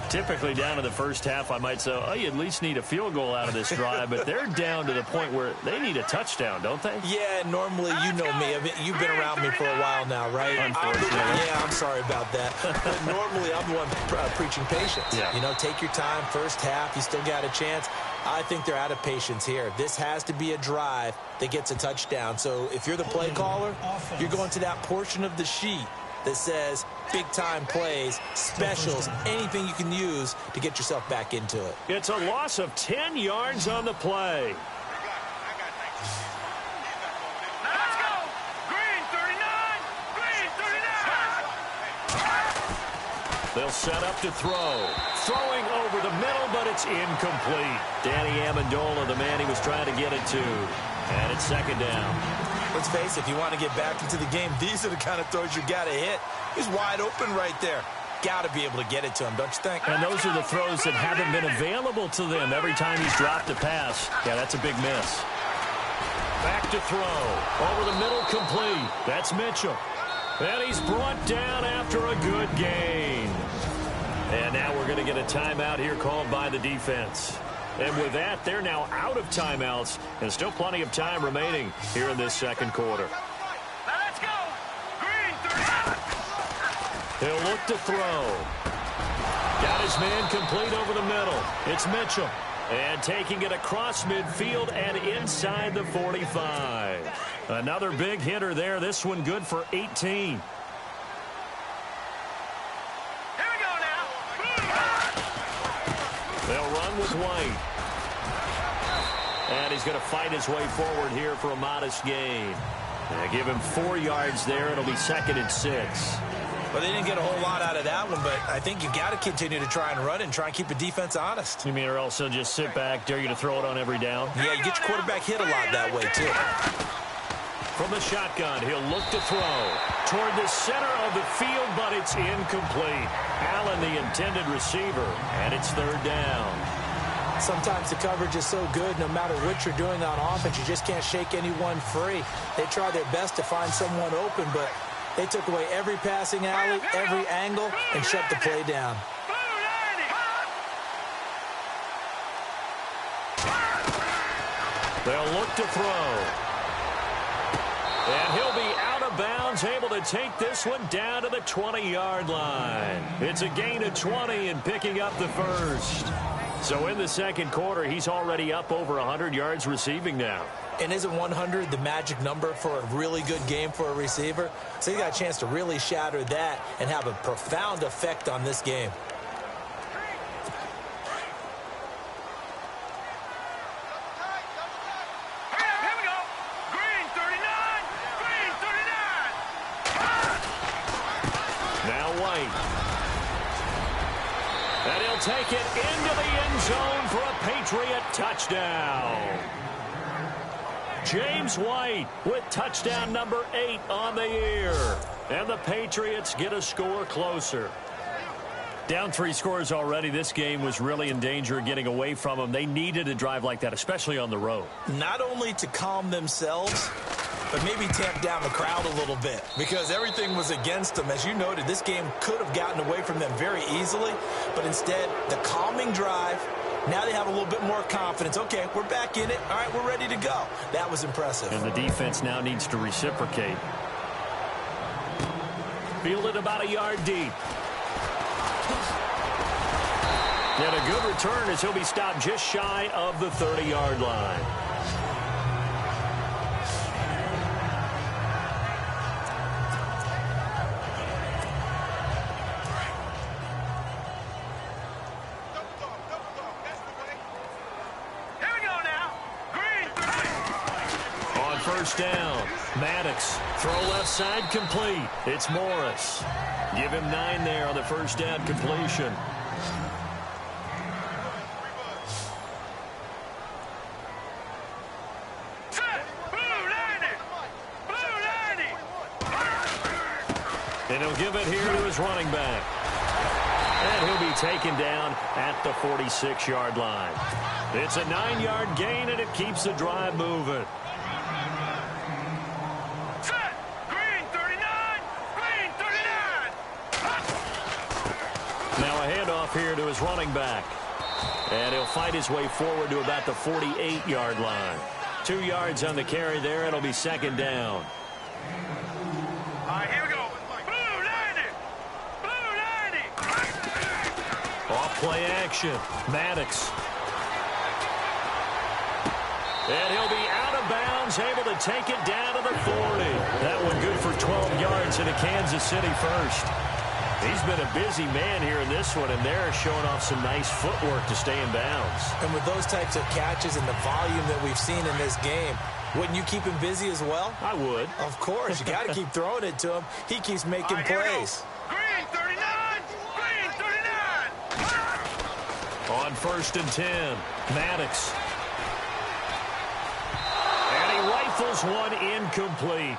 Typically down in the first half, I might say, oh, you at least need a field goal out of this drive, but they're down to the point where they need a touchdown, don't they? Yeah, normally, you know me. You've been around me for a while now, right? Unfortunately. I'm sorry about that. But normally, I'm the one preaching patience. Yeah. You know, take your time, first half, you still got a chance. I think they're out of patience here. This has to be a drive that gets a touchdown. So if you're the play caller, you're going to that portion of the sheet that says big-time plays, specials, anything you can use to get yourself back into it. It's a loss of 10 yards on the play. Now let's go. Green 39. Green 39. They'll set up to throw. Throwing over the middle, but it's incomplete. Danny Amendola, the man he was trying to get it to. And it's second down. Let's face it, if you want to get back into the game, these are the kind of throws you got to hit. He's wide open right there. Got to be able to get it to him, don't you think? And those are the throws that haven't been available to them every time he's dropped a pass. Yeah, that's a big miss. Back to throw. Over the middle, complete. That's Mitchell. And he's brought down after a good gain. And now we're going to get a timeout here called by the defense. And with that, they're now out of timeouts, and still plenty of time remaining here in this second quarter. Now let's go. Green 39. He'll look to throw. Got his man complete over the middle. It's Mitchell. And taking it across midfield and inside the 45. Another big hitter there. This one good for 18. Here we go now. They'll run with White. And he's going to fight his way forward here for a modest gain. Give him 4 yards there. It'll be second and 6. Well, they didn't get a whole lot out of that one, but I think you got to continue to try and run and try and keep the defense honest. You mean or else he'll just sit back, dare you to throw it on every down? Yeah, you get your quarterback hit a lot that way, too. From the shotgun, he'll look to throw toward the center of the field, but it's incomplete. Allen, the intended receiver, and it's third down. Sometimes the coverage is so good, no matter what you're doing on offense, you just can't shake anyone free. They try their best to find someone open, but they took away every passing alley, every angle, and shut the play down. They'll look to throw. And he'll be out of bounds, able to take this one down to the 20-yard line. It's a gain of 20 and picking up the first. So in the second quarter, he's already up over 100 yards receiving now. And isn't 100 the magic number for a really good game for a receiver? So he got a chance to really shatter that and have a profound effect on this game. Here we go. Green 39. Green 39. Now White. And he'll take it into the end zone for a Patriot touchdown. James White with touchdown number 8 on the year. And the Patriots get a score closer. Down 3 scores already. This game was really in danger of getting away from them. They needed a drive like that, especially on the road. Not only to calm themselves, but maybe tamp down the crowd a little bit because everything was against them. As you noted, this game could have gotten away from them very easily, but instead, the calming drive, now they have a little bit more confidence. Okay, we're back in it. All right, we're ready to go. That was impressive. And the defense now needs to reciprocate. Fielded about a yard deep. And a good return as he'll be stopped just shy of the 30-yard line. First down. Maddox. Throw left side complete. It's Morris. Give him 9 there on the first down completion. And he'll give it here to his running back. And he'll be taken down at the 46-yard line. It's a 9-yard gain, and it keeps the drive moving. Now a handoff here to his running back. And he'll fight his way forward to about the 48-yard line. 2 yards on the carry there. It'll be second down. All right, here we go. Blue 90. Blue 90. Off play action. Maddox. And he'll be out of bounds, able to take it down to the 40. That one good for 12 yards in a Kansas City first. He's been a busy man here in this one, and they're showing off some nice footwork to stay in bounds. And with those types of catches and the volume that we've seen in this game, wouldn't you keep him busy as well? I would. Of course. You got to keep throwing it to him. He keeps making plays. Green 39. Green 39. On first and 10, Maddox. And he rifles one incomplete.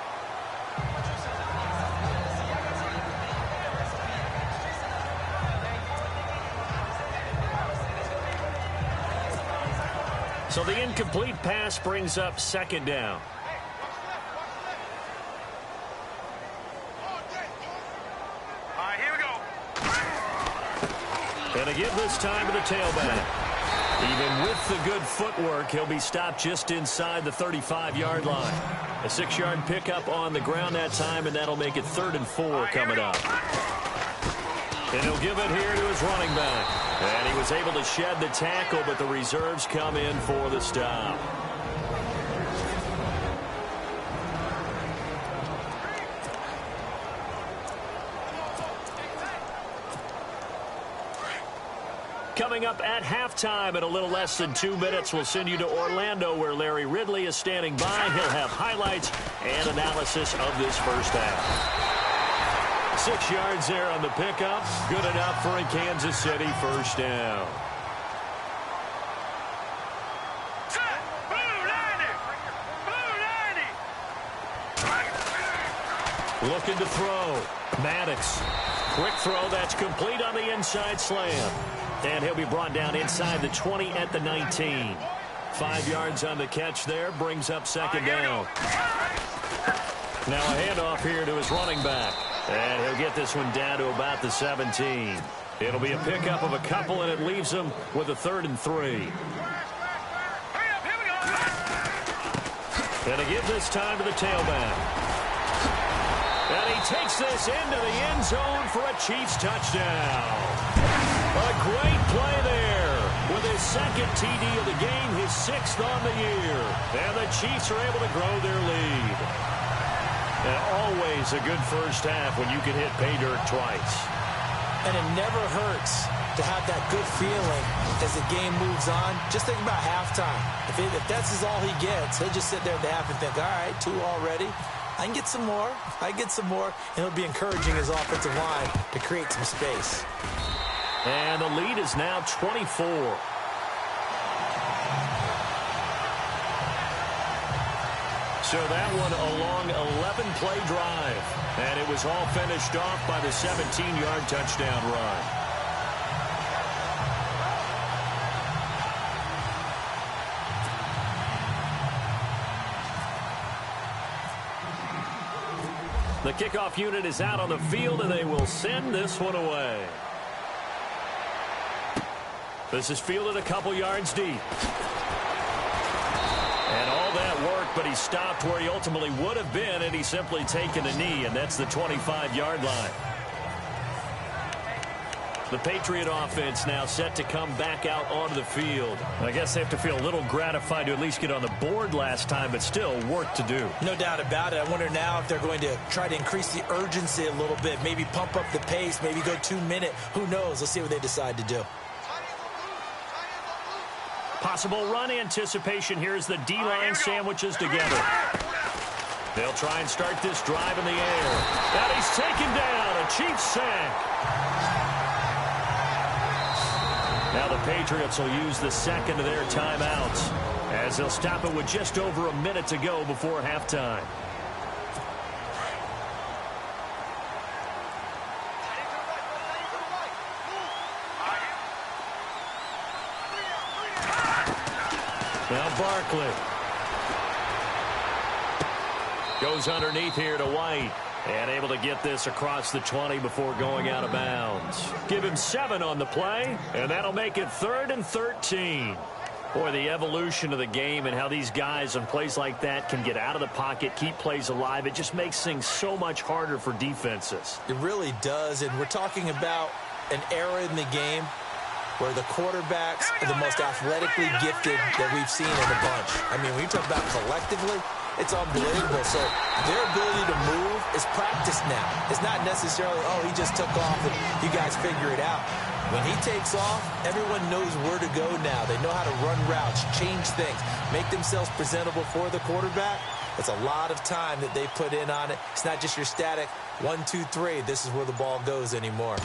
So the incomplete pass brings up second down. All right, here we go. And a give this time to the tailback. Even with the good footwork, he'll be stopped just inside the 35-yard line. A 6-yard pickup on the ground that time, and that'll make it 3rd and 4 coming up. And he'll give it here to his running back. And he was able to shed the tackle, but the reserves come in for the stop. Coming up at halftime in a little less than 2 minutes, we'll send you to Orlando where Larry Ridley is standing by. He'll have highlights and analysis of this first half. 6 yards there on the pickup. Good enough for a Kansas City first down. Looking to throw. Maddox. Quick throw that's complete on the inside slam. And he'll be brought down inside the 20 at the 19. 5 yards on the catch there. Brings up second down. Now a handoff here to his running back. And he'll get this one down to about the 17. It'll be a pickup of a couple, and it leaves him with a 3rd and 3. And a give this time to the tailback. And he takes this into the end zone for a Chiefs touchdown. A great play there with his second TD of the game, his 6th on the year. And the Chiefs are able to grow their lead. And always a good first half when you can hit pay dirt twice. And it never hurts to have that good feeling as the game moves on. Just think about halftime. If that's all he gets, he'll just sit there at the half and think, all right, 2 already. I can get some more. And he'll be encouraging his offensive line to create some space. And the lead is now 24. So that one a long 11-play drive. And it was all finished off by the 17-yard touchdown run. The kickoff unit is out on the field, and they will send this one away. This is fielded a couple yards deep. And all that work, but he stopped where he ultimately would have been, and he's simply taken a knee, and that's the 25-yard line. The Patriot offense now set to come back out onto the field. I guess they have to feel a little gratified to at least get on the board last time, but still work to do. No doubt about it. I wonder now if they're going to try to increase the urgency a little bit, maybe pump up the pace, maybe go 2-minute. Who knows? Let's see what they decide to do. Possible run anticipation here as the D-line sandwiches together. They'll try and start this drive in the air. And he's taken down, a Chiefs sack. Now the Patriots will use the second of their timeouts as they'll stop it with just over a minute to go before halftime. Now Barkley goes underneath here to White. And able to get this across the 20 before going out of bounds. Give him 7 on the play, and that'll make it 3rd and 13. Boy, the evolution of the game and how these guys on plays like that can get out of the pocket, keep plays alive, it just makes things so much harder for defenses. It really does, and we're talking about an era in the game where the quarterbacks are the most athletically gifted that we've seen in a bunch. I mean, when you talk about collectively, it's unbelievable. So their ability to move is practiced now. It's not necessarily, oh, he just took off and you guys figure it out. When he takes off, everyone knows where to go now. They know how to run routes, change things, make themselves presentable for the quarterback. It's a lot of time that they put in on it. It's not just your static 1, 2, 3. This is where the ball goes anymore.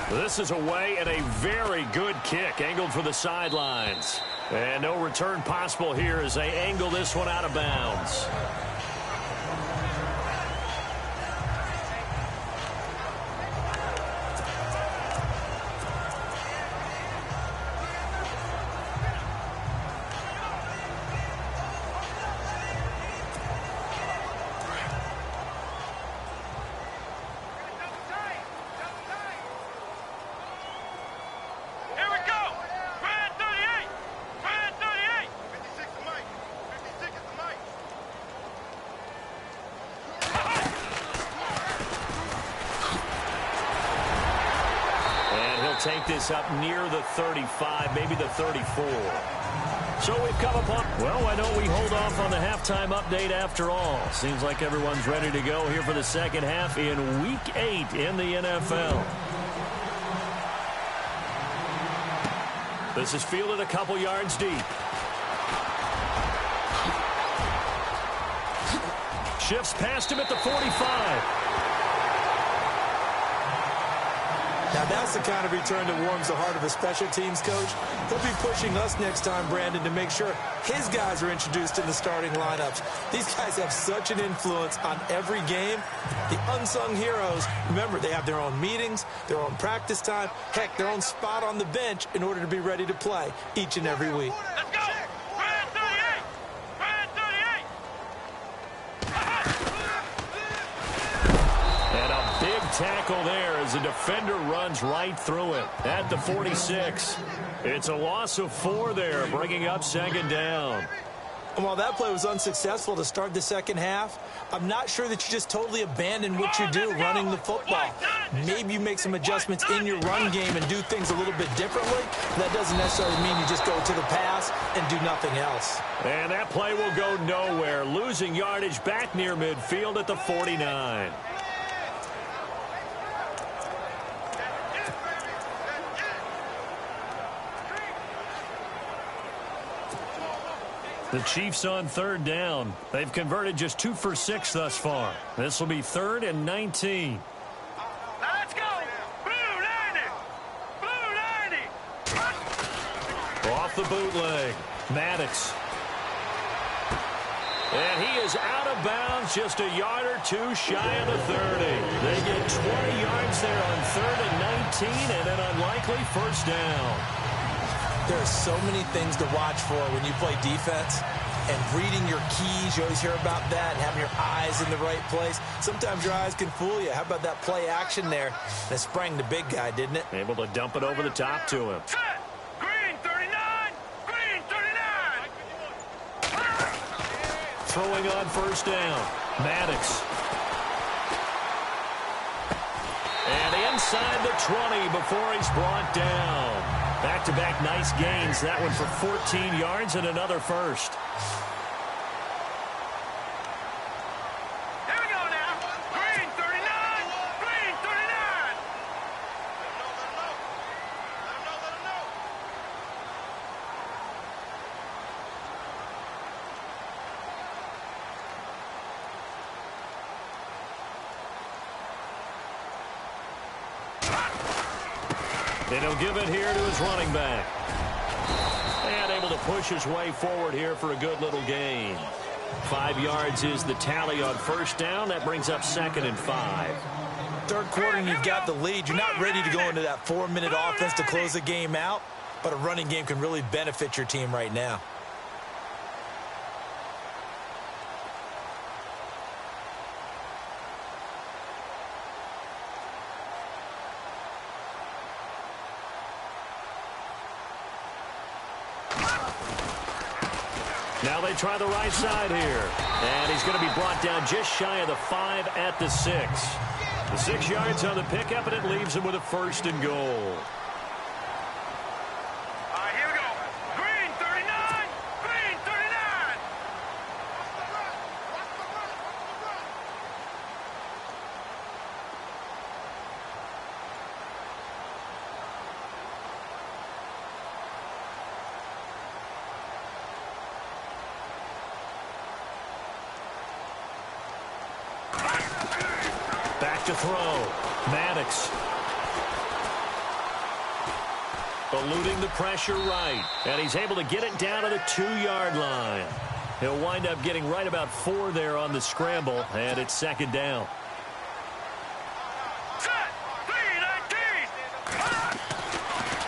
This is away and a very good kick angled for the sidelines. And no return possible here as they angle this one out of bounds. Take this up near the 35, maybe the 34. So we've come upon, well, why don't we hold off on the halftime update after all? Seems like everyone's ready to go here for the second half in Week 8 in the NFL. This is fielded a couple yards deep. Shifts past him at the 45. Now, that's the kind of return that warms the heart of a special teams coach. He'll be pushing us next time, Brandon, to make sure his guys are introduced in the starting lineups. These guys have such an influence on every game. The unsung heroes, remember, they have their own meetings, their own practice time, heck, their own spot on the bench in order to be ready to play each and every week. Let's go! Brand 38! Brand 38! And a big tackle there as the defender runs right through it at the 46. It's a loss of 4 there, bringing up second down. And while that play was unsuccessful to start the second half, I'm not sure that you just totally abandon what you do running the football. Maybe you make some adjustments in your run game and do things a little bit differently. That doesn't necessarily mean you just go to the pass and do nothing else. And that play will go nowhere, losing yardage back near midfield at the 49. The Chiefs on third down. They've converted just 2 for 6 thus far. This will be 3rd and 19. Let's go! Blue 90! Blue 90! Off the bootleg. Maddox. And he is out of bounds, just a yard or two shy of the 30. They get 20 yards there on 3rd and 19, and an unlikely first down. There are so many things to watch for when you play defense, and reading your keys, you always hear about that, and having your eyes in the right place. Sometimes your eyes can fool you. How about that play action there? That sprang the big guy, didn't it? Able to dump it over the top to him. Set! Green 39! Green 39! Throwing on first down. Maddox. And inside the 20 before he's brought down. Back-to-back nice gains. That one for 14 yards and another first. Here we go now. Green 39! Green 39! Let him know. And he'll give it here to his running back. And able to push his way forward here for a good little gain. 5 yards is the tally on first down. That brings up 2nd and 5. Third quarter and you've got the lead. You're not ready to go into that 4-minute offense to close the game out, but a running game can really benefit your team right now. Now they try the right side here. And he's going to be brought down just shy of the 5 at the 6. The 6 yards on the pickup, and it leaves him with a 1st and goal. All right, here we go. Green 39! Green 39! Back to throw. Maddox. Eluding the pressure right. And he's able to get it down to the 2-yard line. He'll wind up getting right about 4 there on the scramble. And it's 2nd down. Set! Green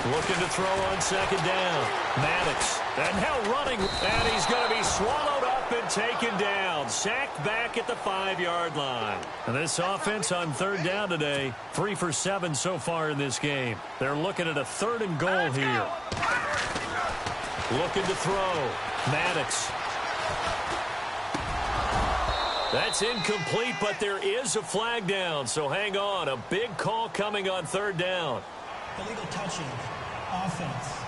19! Looking to throw on 2nd down. Maddox. And now running. And he's going to be swallowed up and taken down. Sacked back at the 5-yard line. And this offense on 3rd down today, 3 for 7 so far in this game. They're looking at a 3rd and goal here. Looking to throw. Maddox. That's incomplete, but there is a flag down. So hang on. A big call coming on 3rd down. Illegal touching. Offense.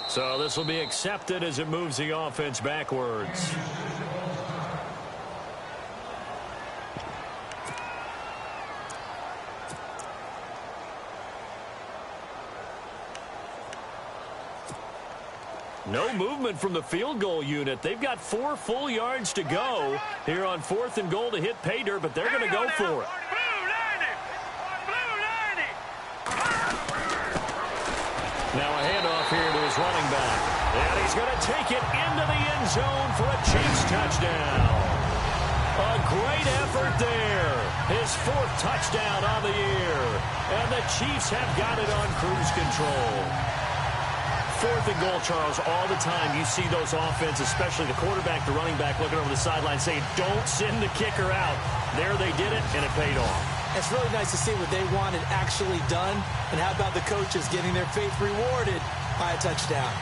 So this will be accepted as it moves the offense backwards. No movement from the field goal unit. They've got 4 full yards to go here on 4th and goal to hit pay dirt, but they're going to go for it. Now a handoff here to his running back. And he's going to take it into the end zone for a Chiefs touchdown. A great effort there. His 4th touchdown on the year. And the Chiefs have got it on cruise control. 4th and goal, Charles, all the time you see those offenses, especially the quarterback, the running back, looking over the sideline saying, don't send the kicker out. There they did it, and it paid off. It's really nice to see what they wanted actually done. And how about the coaches getting their faith rewarded by a touchdown.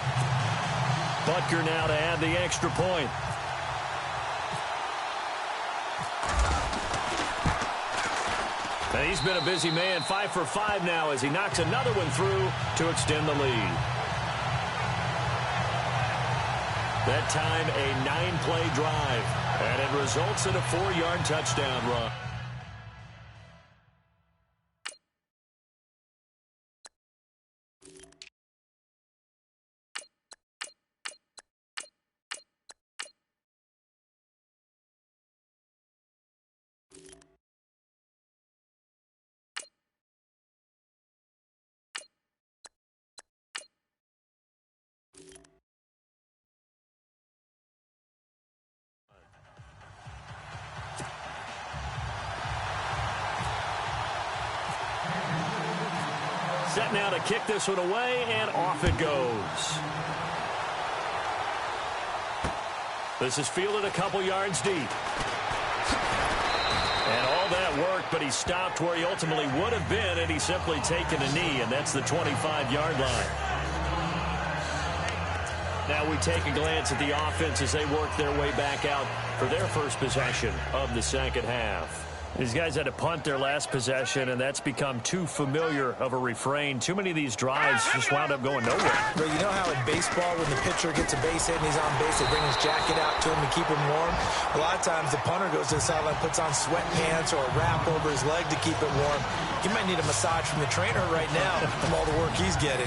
Butker now to add the extra point. And he's been a busy man, 5 for 5 now as he knocks another one through to extend the lead. That time, a 9-play drive, and it results in a 4-yard touchdown run. Set now to kick this one away, and off it goes. This is fielded a couple yards deep. And all that work, but he stopped where he ultimately would have been, and he's simply taken a knee, and that's the 25-yard line. Now we take a glance at the offense as they work their way back out for their first possession of the second half. These guys had to punt their last possession, and that's become too familiar of a refrain. Too many of these drives just wound up going nowhere. But you know how in baseball, when the pitcher gets a base hit and he's on base, they bring his jacket out to him to keep him warm? A lot of times the punter goes to the sideline, puts on sweatpants or a wrap over his leg to keep it warm. He might need a massage from the trainer right now from all the work he's getting.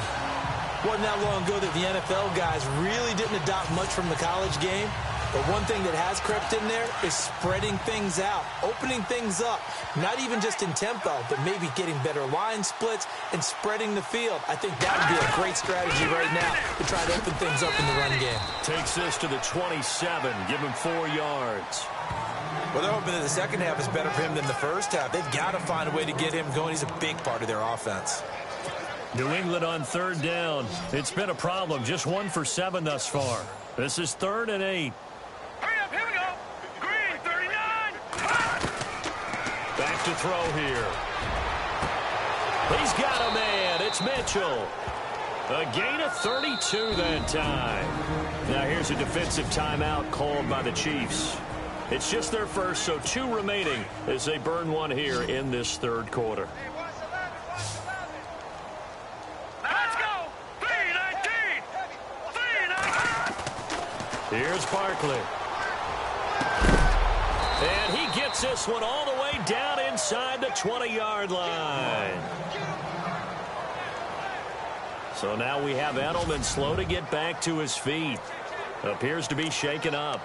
Wasn't that long ago that the NFL guys really didn't adopt much from the college game. But one thing that has crept in there is spreading things out, opening things up, not even just in tempo, but maybe getting better line splits and spreading the field. I think that would be a great strategy right now to try to open things up in the run game. Takes this to the 27, give him 4 yards. Well, they're hoping that the second half is better for him than the first half. They've got to find a way to get him going. He's a big part of their offense. New England on 3rd down. It's been a problem, just 1 for 7 thus far. This is 3rd and 8. Here we go. Green, 39. Back to throw here. He's got a man. It's Mitchell. A gain of 32 that time. Now here's a defensive timeout called by the Chiefs. It's just their first, so 2 remaining as they burn one here in this 3rd quarter. Let's go. 319. 319. Here's Barkley. And he gets this one all the way down inside the 20-yard line. So now we have Edelman slow to get back to his feet. Appears to be shaken up.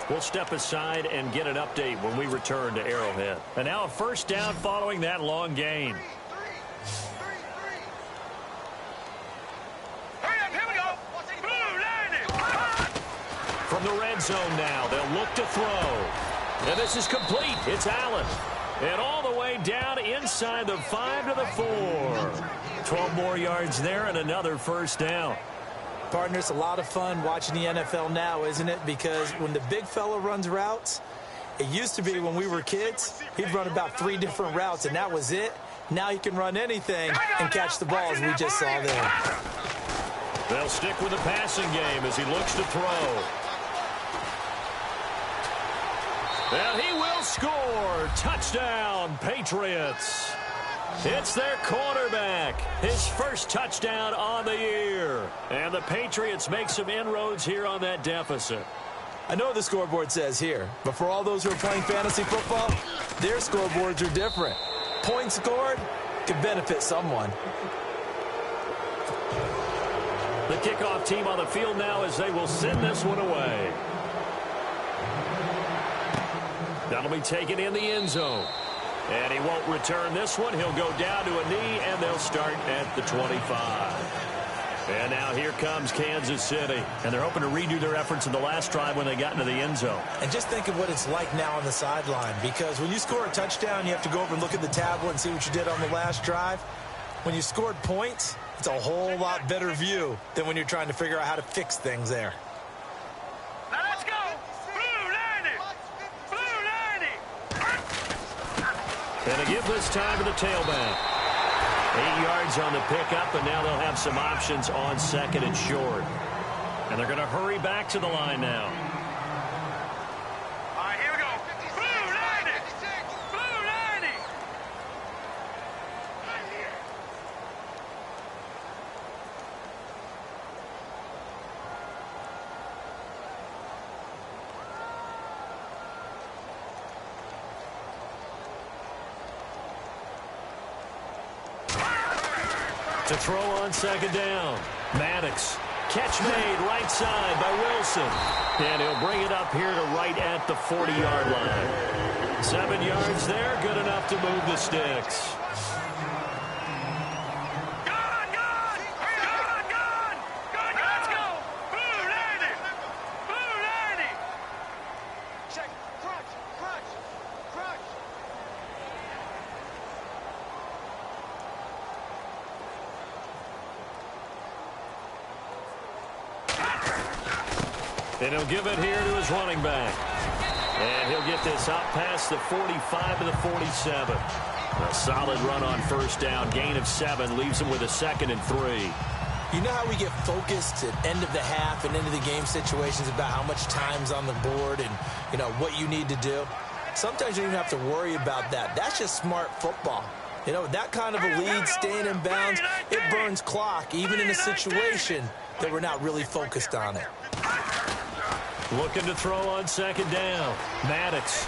We'll step aside and get an update when we return to Arrowhead. And now a first down following that long gain. Here we go. Blue landing. From the red zone now, they'll look to throw. And this is complete. It's Allen. And all the way down inside the 5 to the 4. 12 more yards there and another first down. Partner, it's a lot of fun watching the NFL now, isn't it? Because when the big fella runs routes, it used to be when we were kids, he'd run about 3 different routes, and that was it. Now he can run anything and catch the ball, as we just saw there. They'll stick with the passing game as he looks to throw. And he will score. Touchdown, Patriots. It's their quarterback. His first touchdown on the year. And the Patriots make some inroads here on that deficit. I know the scoreboard says here, but for all those who are playing fantasy football, their scoreboards are different. Points scored could benefit someone. The kickoff team on the field now as they will send this one away. That'll be taken in the end zone. And he won't return this one. He'll go down to a knee, and they'll start at the 25. And now here comes Kansas City. And they're hoping to redo their efforts in the last drive when they got into the end zone. And just think of what it's like now on the sideline. Because when you score a touchdown, you have to go over and look at the tablet and see what you did on the last drive. When you scored points, it's a whole lot better view than when you're trying to figure out how to fix things there. Now let's go. Blue landing. Blue landing. And they give this time to the tailback. 8 yards on the pickup, and now they'll have some options on 2nd and short. And they're going to hurry back to the line now. All right, here we go. Blue 90. Blue 90. Right here. To throw on 2nd down. Maddox. Catch made right side by Wilson. And he'll bring it up here to right at the 40-yard line. 7 yards there, good enough to move the sticks. Gone, gone. Gone, gone. Gone, gone. Let's go. Blue 90. Blue 90. Check. Crunch. Crunch. Crunch. And he'll give it here to his running back. And he'll get this up past the 45 to the 47. A solid run on 1st down. Gain of 7 leaves him with a 2nd and 3. You know how we get focused at end of the half and into the game situations about how much time's on the board and, you know, what you need to do? Sometimes you don't even have to worry about that. That's just smart football. You know, that kind of a lead, staying in bounds, it burns clock, even in a situation that we're not really focused on it. Looking to throw on 2nd down. Maddox.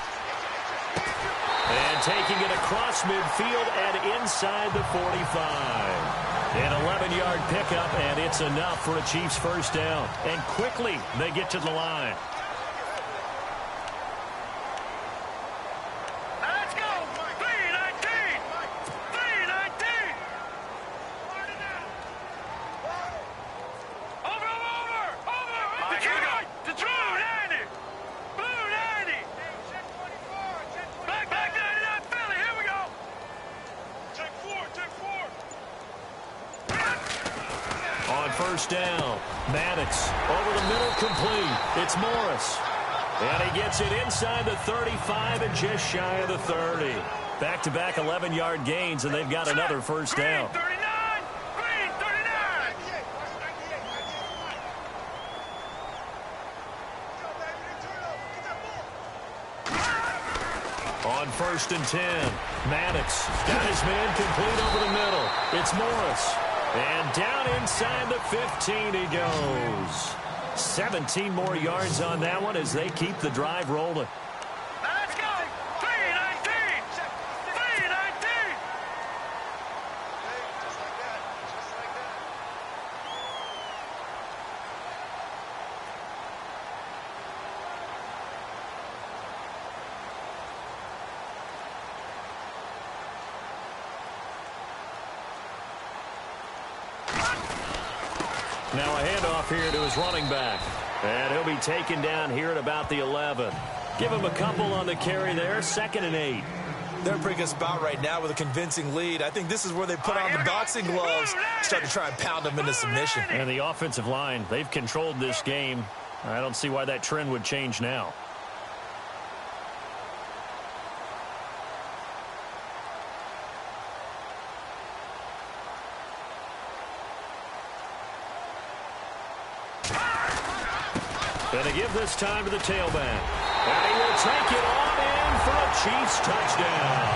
And taking it across midfield and inside the 45. An 11-yard pickup, and it's enough for a Chiefs 1st down. And quickly, they get to the line. Let's go. 319. 319. Over. Here we go. The Blue 90. Blue 90. Back 99 Philly. Here we go. Check 4. On 1st down, Maddox over the middle, complete. It's Morris. And he gets it inside the 35 and just shy of the 30. Back-to-back 11-yard gains, and they've got another 1st down. Green 39. Green 39. On 1st and 10, Maddox got his man complete over the middle. It's Morris. And down inside the 15 he goes. 17 more yards on that one as they keep the drive rolling. Let's go. 319. 319. Just like that. Just like that. Now a handoff here to his running back. And he'll be taken down here at about the 11. Give him a couple on the carry there. 2nd and 8. They're in a pretty good spot right now with a convincing lead. I think this is where they put on the boxing gloves, start to try and pound them into submission. And the offensive line, they've controlled this game. I don't see why that trend would change now. Going to give this time to the tailback. And he will take it on in for a Chiefs touchdown.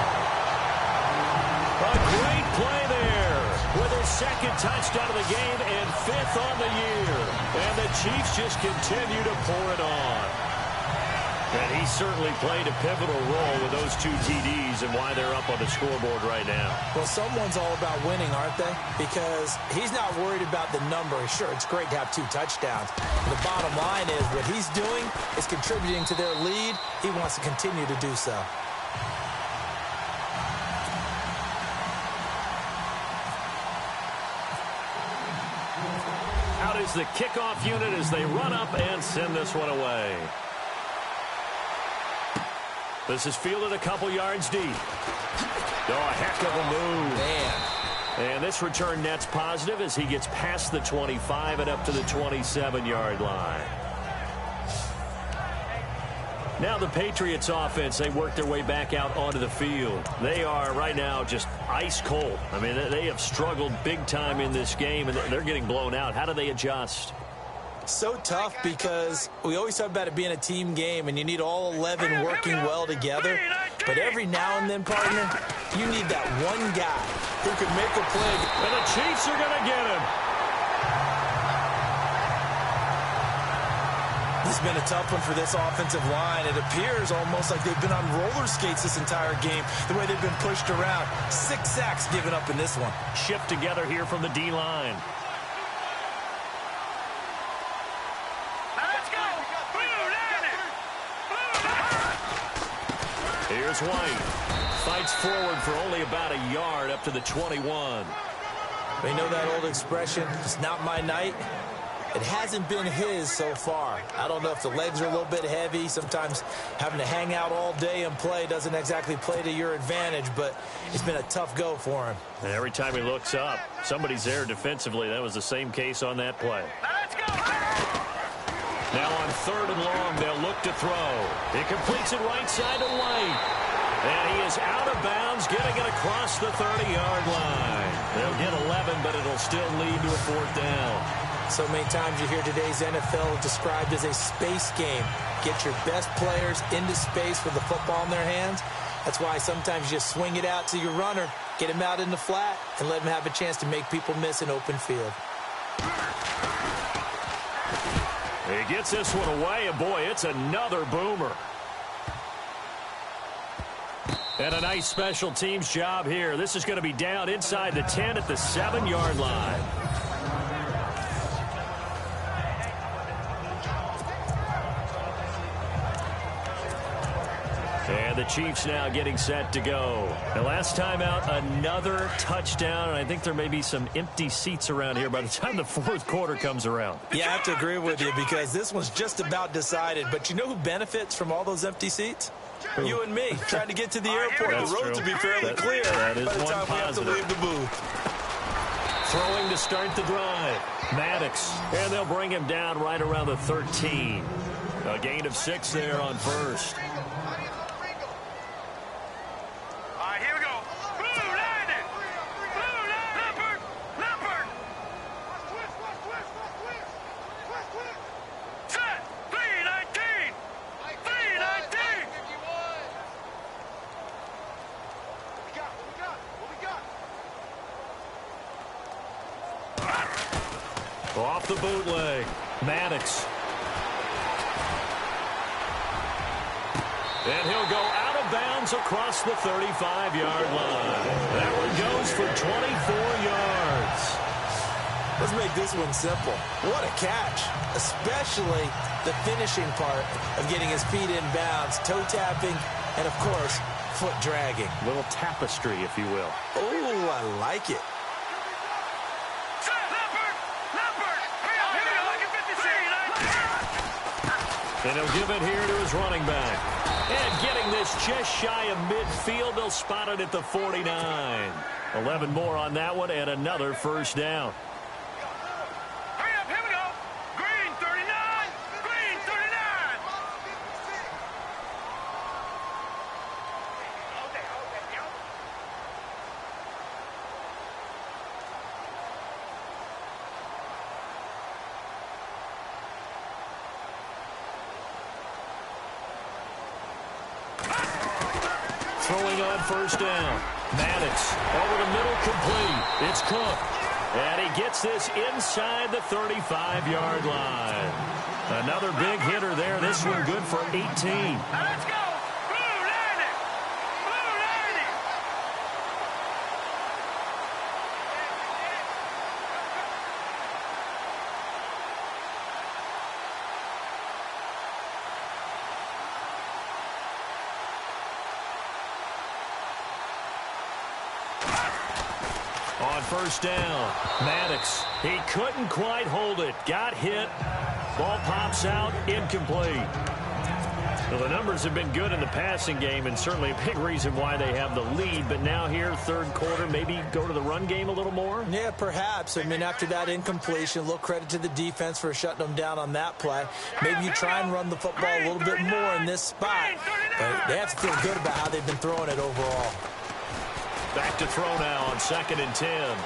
A great play there with his 2nd touchdown of the game and 5th on the year. And the Chiefs just continue to pour it on. And he certainly played a pivotal role with those 2 TDs and why they're up on the scoreboard right now. Well, someone's all about winning, aren't they? Because he's not worried about the number. Sure, it's great to have 2 touchdowns. The bottom line is what he's doing is contributing to their lead. He wants to continue to do so. Out is the kickoff unit as they run up and send this one away. This is fielded a couple yards deep. Oh, a heck of a move. Man. And this return net's positive as he gets past the 25 and up to the 27-yard line. Now the Patriots offense, they work their way back out onto the field. They are right now just ice cold. I mean, they have struggled big time in this game, and they're getting blown out. How do they adjust? So tough because we always talk about it being a team game, and you need all 11 working well together. But every now and then, partner, you need that one guy who can make a play. And the Chiefs are going to get him. It's been a tough one for this offensive line. It appears almost like they've been on roller skates this entire game, the way they've been pushed around. 6 sacks given up in this one. Shift together here from the D-line. Here's White. Fights forward for only about a yard up to the 21. They know that old expression, it's not my night. It hasn't been his so far. I don't know if the legs are a little bit heavy. Sometimes having to hang out all day and play doesn't exactly play to your advantage, but it's been a tough go for him. And every time he looks up, somebody's there defensively. That was the same case on that play. Now on 3rd and long, they'll look to throw. He completes it right side to White. And he is out of bounds, getting it across the 30-yard line. They'll get 11, but it'll still lead to a 4th down. So many times you hear today's NFL described as a space game. Get your best players into space with the football in their hands. That's why sometimes you just swing it out to your runner, get him out in the flat, and let him have a chance to make people miss an open field. He gets this one away, and boy, it's another boomer. And a nice special teams job here. This is going to be down inside the 10 at the 7-yard line. And the Chiefs now getting set to go. And last time out, another touchdown. And I think there may be some empty seats around here by the time the 4th quarter comes around. Yeah, I have to agree with you because this one's just about decided. But you know who benefits from all those empty seats? You and me, trying to get to the airport. That's the roads true. will be fairly clear that is by the one time positive. we have to leave the booth. Throwing to start the drive. Maddox. And they'll bring him down right around the 13. A gain of 6 there on 1st. Off the bootleg. Maddox. And he'll go out of bounds across the 35-yard line. That one goes for 24 yards. Let's make this one simple. What a catch, especially the finishing part of getting his feet in bounds, toe tapping, and, of course, foot dragging. A little tapestry, if you will. Oh, I like it. And he'll give it here to his running back. And getting this just shy of midfield, they'll spot it at the 49. 11 more on that one and another 1st down. Hurry up, here we go. Green 39, green 39. Throwing on 1st down. Maddox over the middle, complete. It's Cook. And he gets this inside the 35-yard line. Another big hitter there. This one good for 18. Let's go. Blue 90. Blue 90. On 1st down, Maddox. He couldn't quite hold it. Got hit. Ball pops out, incomplete. Well, the numbers have been good in the passing game, and certainly a big reason why they have the lead. But now here, third quarter, maybe go to the run game a little more? Yeah, perhaps. I mean, after that incompletion, a little credit to the defense for shutting them down on that play. Maybe you try and run the football a little bit more in this spot. But they have to feel good about how they've been throwing it overall. Back to throw now on 2nd and 10.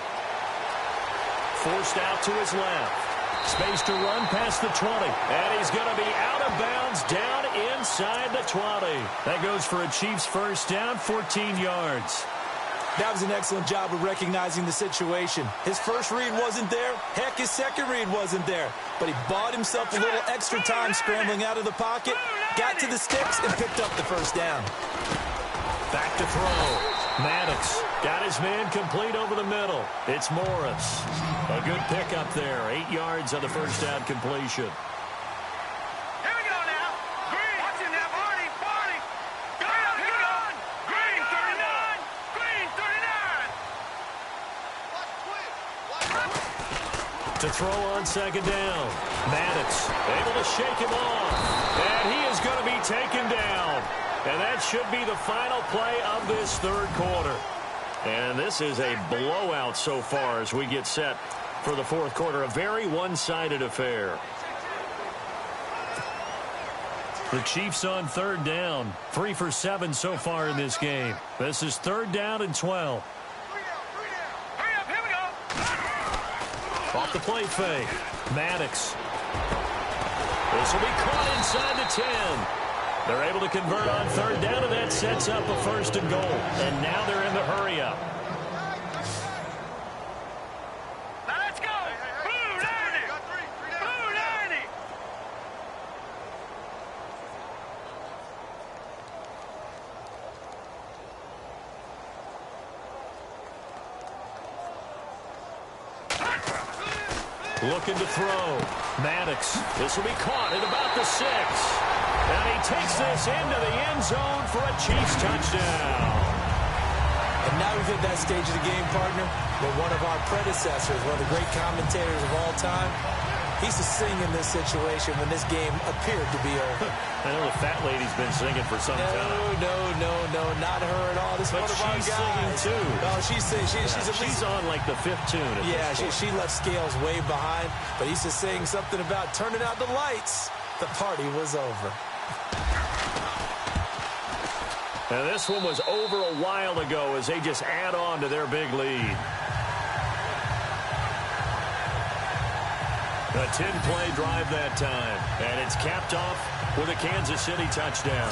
Forced out to his left. Space to run past the 20. And he's going to be out of bounds down inside the 20. That goes for a Chiefs first down, 14 yards. That was an excellent job of recognizing the situation. His first read wasn't there. Heck, his second read wasn't there. But he bought himself a little extra time scrambling out of the pocket, got to the sticks, and picked up the first down. Back to throw. Maddox got his man complete over the middle. It's Morris. A good pickup there. 8 yards on the first down completion. Here we go now. Green. Watching that Barney. Go. Here we go. Green 39. Green 39. To throw on 2nd down. Maddox able to shake him off. And he is going to be taken down. And that should be the final play of this third quarter. And this is a blowout so far as we get set for the fourth quarter. A very one-sided affair. The Chiefs on 3rd down. 3 for 7 so far in this game. This is 3rd down and 12. Hurry up. Here we go. Off the play fake. Maddox. This will be caught inside the 10. They're able to convert on 3rd down, and that sets up a 1st and goal. And now they're in the hurry-up. Now let's go. Blue 90. Blue 90. Looking to throw. Maddox. This will be caught at about the 6. And he takes this into the end zone for a Chiefs touchdown. And now we've hit that stage of the game, partner, where one of our predecessors, one of the great commentators of all time, he used to sing in this situation when this game appeared to be over. I know the fat lady's been singing for some time. No, not her at all. This is But one of our she's guys. singing, too. Oh, she's singing. She's on like the 5th tune at Yeah, this point. she left Scales way behind, but he used to sing something about turning out the lights. The party was over. And this one was over a while ago as they just add on to their big lead. A 10-play drive that time. And it's capped off with a Kansas City touchdown.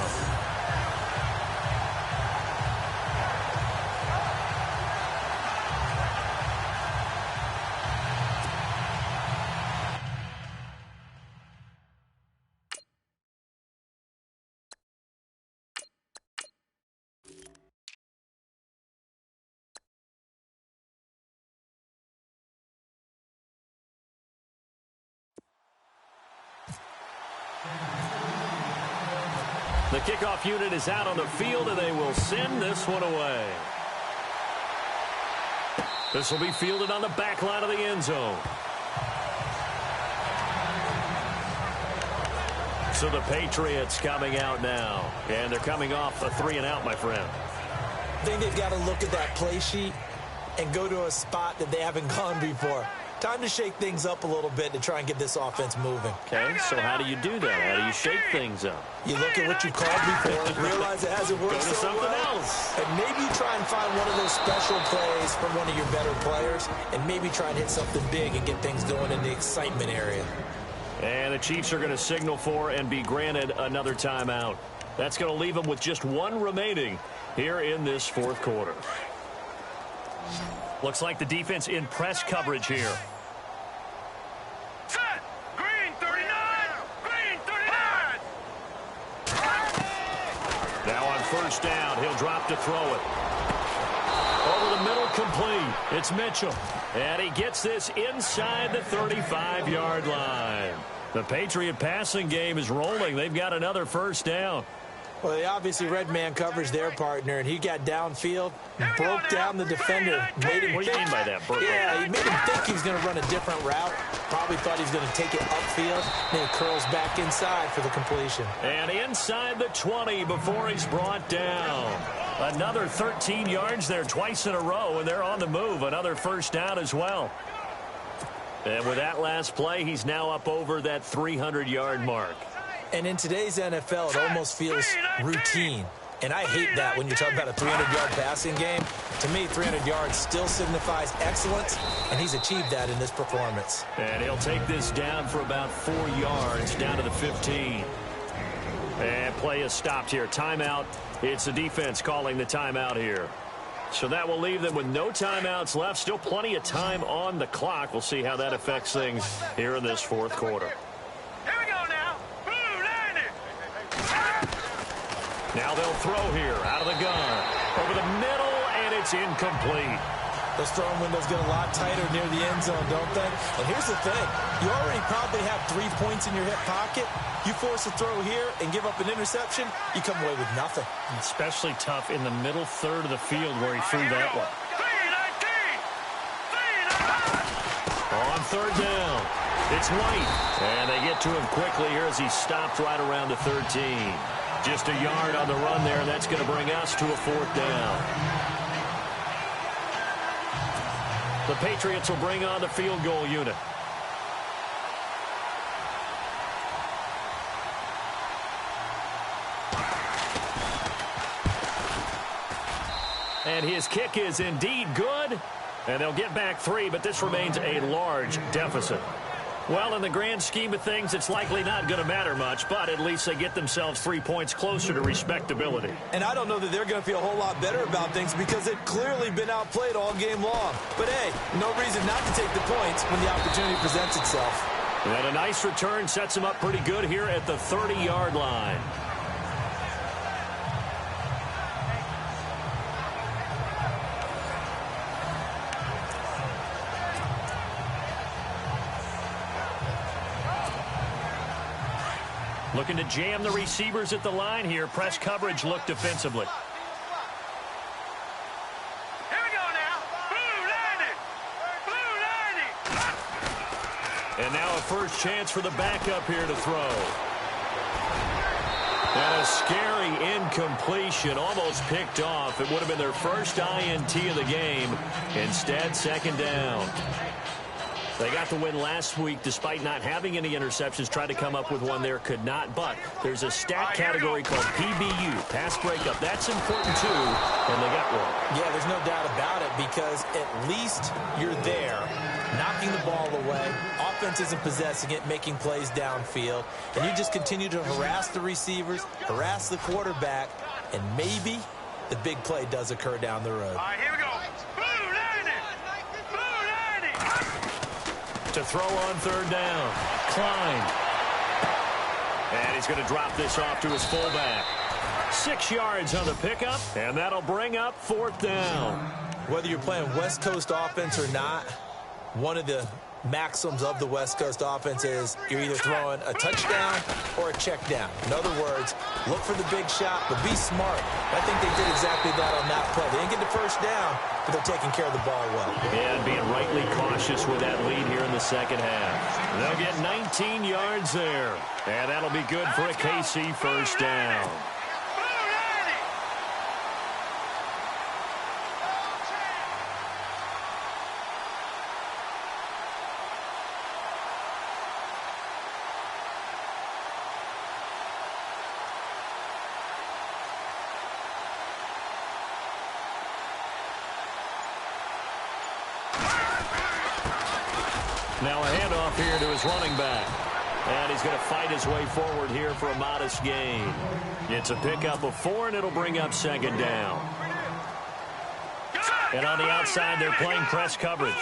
The kickoff unit is out on the field, and they will send this one away. This will be fielded on the back line of the end zone. So the Patriots coming out now, and they're coming off a 3-and-out, my friend. I think they've got to look at that play sheet and go to a spot that they haven't gone before. Time to shake things up a little bit to try and get this offense moving. Okay, so how do you do that? How do you shake things up? You look at what you called before, realize it hasn't worked Go to so something well, else. and maybe you try and find one of those special plays from one of your better players, and maybe try and hit something big and get things going in the excitement area. And the Chiefs are going to signal for and be granted another timeout. That's going to leave them with just one remaining here in this fourth quarter. Looks like the defense in press coverage here. Set. Green 39. Green 39. Now on first down, he'll drop to throw it. Over the middle, complete. It's Mitchell. And he gets this inside the 35-yard line. The Patriot passing game is rolling. They've got another first down. Well, they obviously read man coverage their partner, and he got downfield, broke down the defender. What do you mean by that, Brooklyn? Yeah, he made him think he was going to run a different route. Probably thought he was going to take it upfield. Then he curls back inside for the completion. And inside the 20 before he's brought down. Another 13 yards there twice in a row, and they're on the move. Another first down as well. And with that last play, he's now up over that 300-yard mark. And in today's NFL, it almost feels routine. And I hate that when you're talking about a 300-yard passing game. To me, 300 yards still signifies excellence, and he's achieved that in this performance. And he'll take this down for about 4 yards, down to the 15. And play is stopped here. Timeout. It's the defense calling the timeout here. So that will leave them with no timeouts left. Still plenty of time on the clock. We'll see how that affects things here in this fourth quarter. Here we go now. Now they'll throw here out of the gun. Over the middle, and it's incomplete. Those throwing windows get a lot tighter near the end zone, don't they? And here's the thing. You already probably have 3 points in your hip pocket. You force a throw here and give up an interception, you come away with nothing. Especially tough in the middle third of the field where he threw that one. On third down, it's White. And they get to him quickly here as he stopped right around the 13. Just a yard on the run there, and that's going to bring us to a fourth down. The Patriots will bring on the field goal unit. And his kick is indeed good. And they'll get back 3, but this remains a large deficit. Well, in the grand scheme of things, it's likely not going to matter much, but at least they get themselves 3 points closer to respectability. And I don't know that they're going to feel a whole lot better about things because they've clearly been outplayed all game long. But, hey, no reason not to take the points when the opportunity presents itself. And a nice return sets them up pretty good here at the 30-yard line. Looking to jam the receivers at the line here. Press coverage look defensively. Here we go now. Blue 90. And now a first chance for the backup here to throw. And a scary incompletion, almost picked off. It would have been their first INT of the game. Instead, second down. They got the win last week despite not having any interceptions. Tried to come up with one there, could not. But there's a stat category called PBU, pass breakup. That's important too, and they got one. Yeah, there's no doubt about it because at least you're there, knocking the ball away. Offense isn't possessing it, making plays downfield. And you just continue to harass the receivers, harass the quarterback, and maybe the big play does occur down the road. All right, here we go. To throw on third down. Klein. And he's going to drop this off to his fullback. 6 yards on the pickup, and that'll bring up fourth down. Whether you're playing West Coast offense or not, one of the maxims of the West Coast offense is you're either throwing a touchdown or a check down. In other words, look for the big shot, but be smart. I think they did exactly that on that play. They didn't get the first down, but they're taking care of the ball well. And being rightly cautious with that lead here in the second half. They'll get 19 yards there, and that'll be good for a KC first down. Now a handoff here to his running back. And he's going to fight his way forward here for a modest gain. It's a pickup of 4, and it'll bring up second down. And on the outside, they're playing press coverage.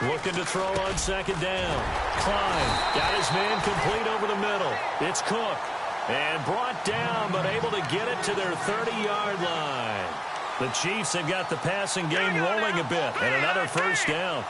Looking to throw on second down. Klein got his man complete over the middle. It's Cook. And brought down, but able to get it to their 30-yard line. The Chiefs have got the passing game rolling a bit, and another first down.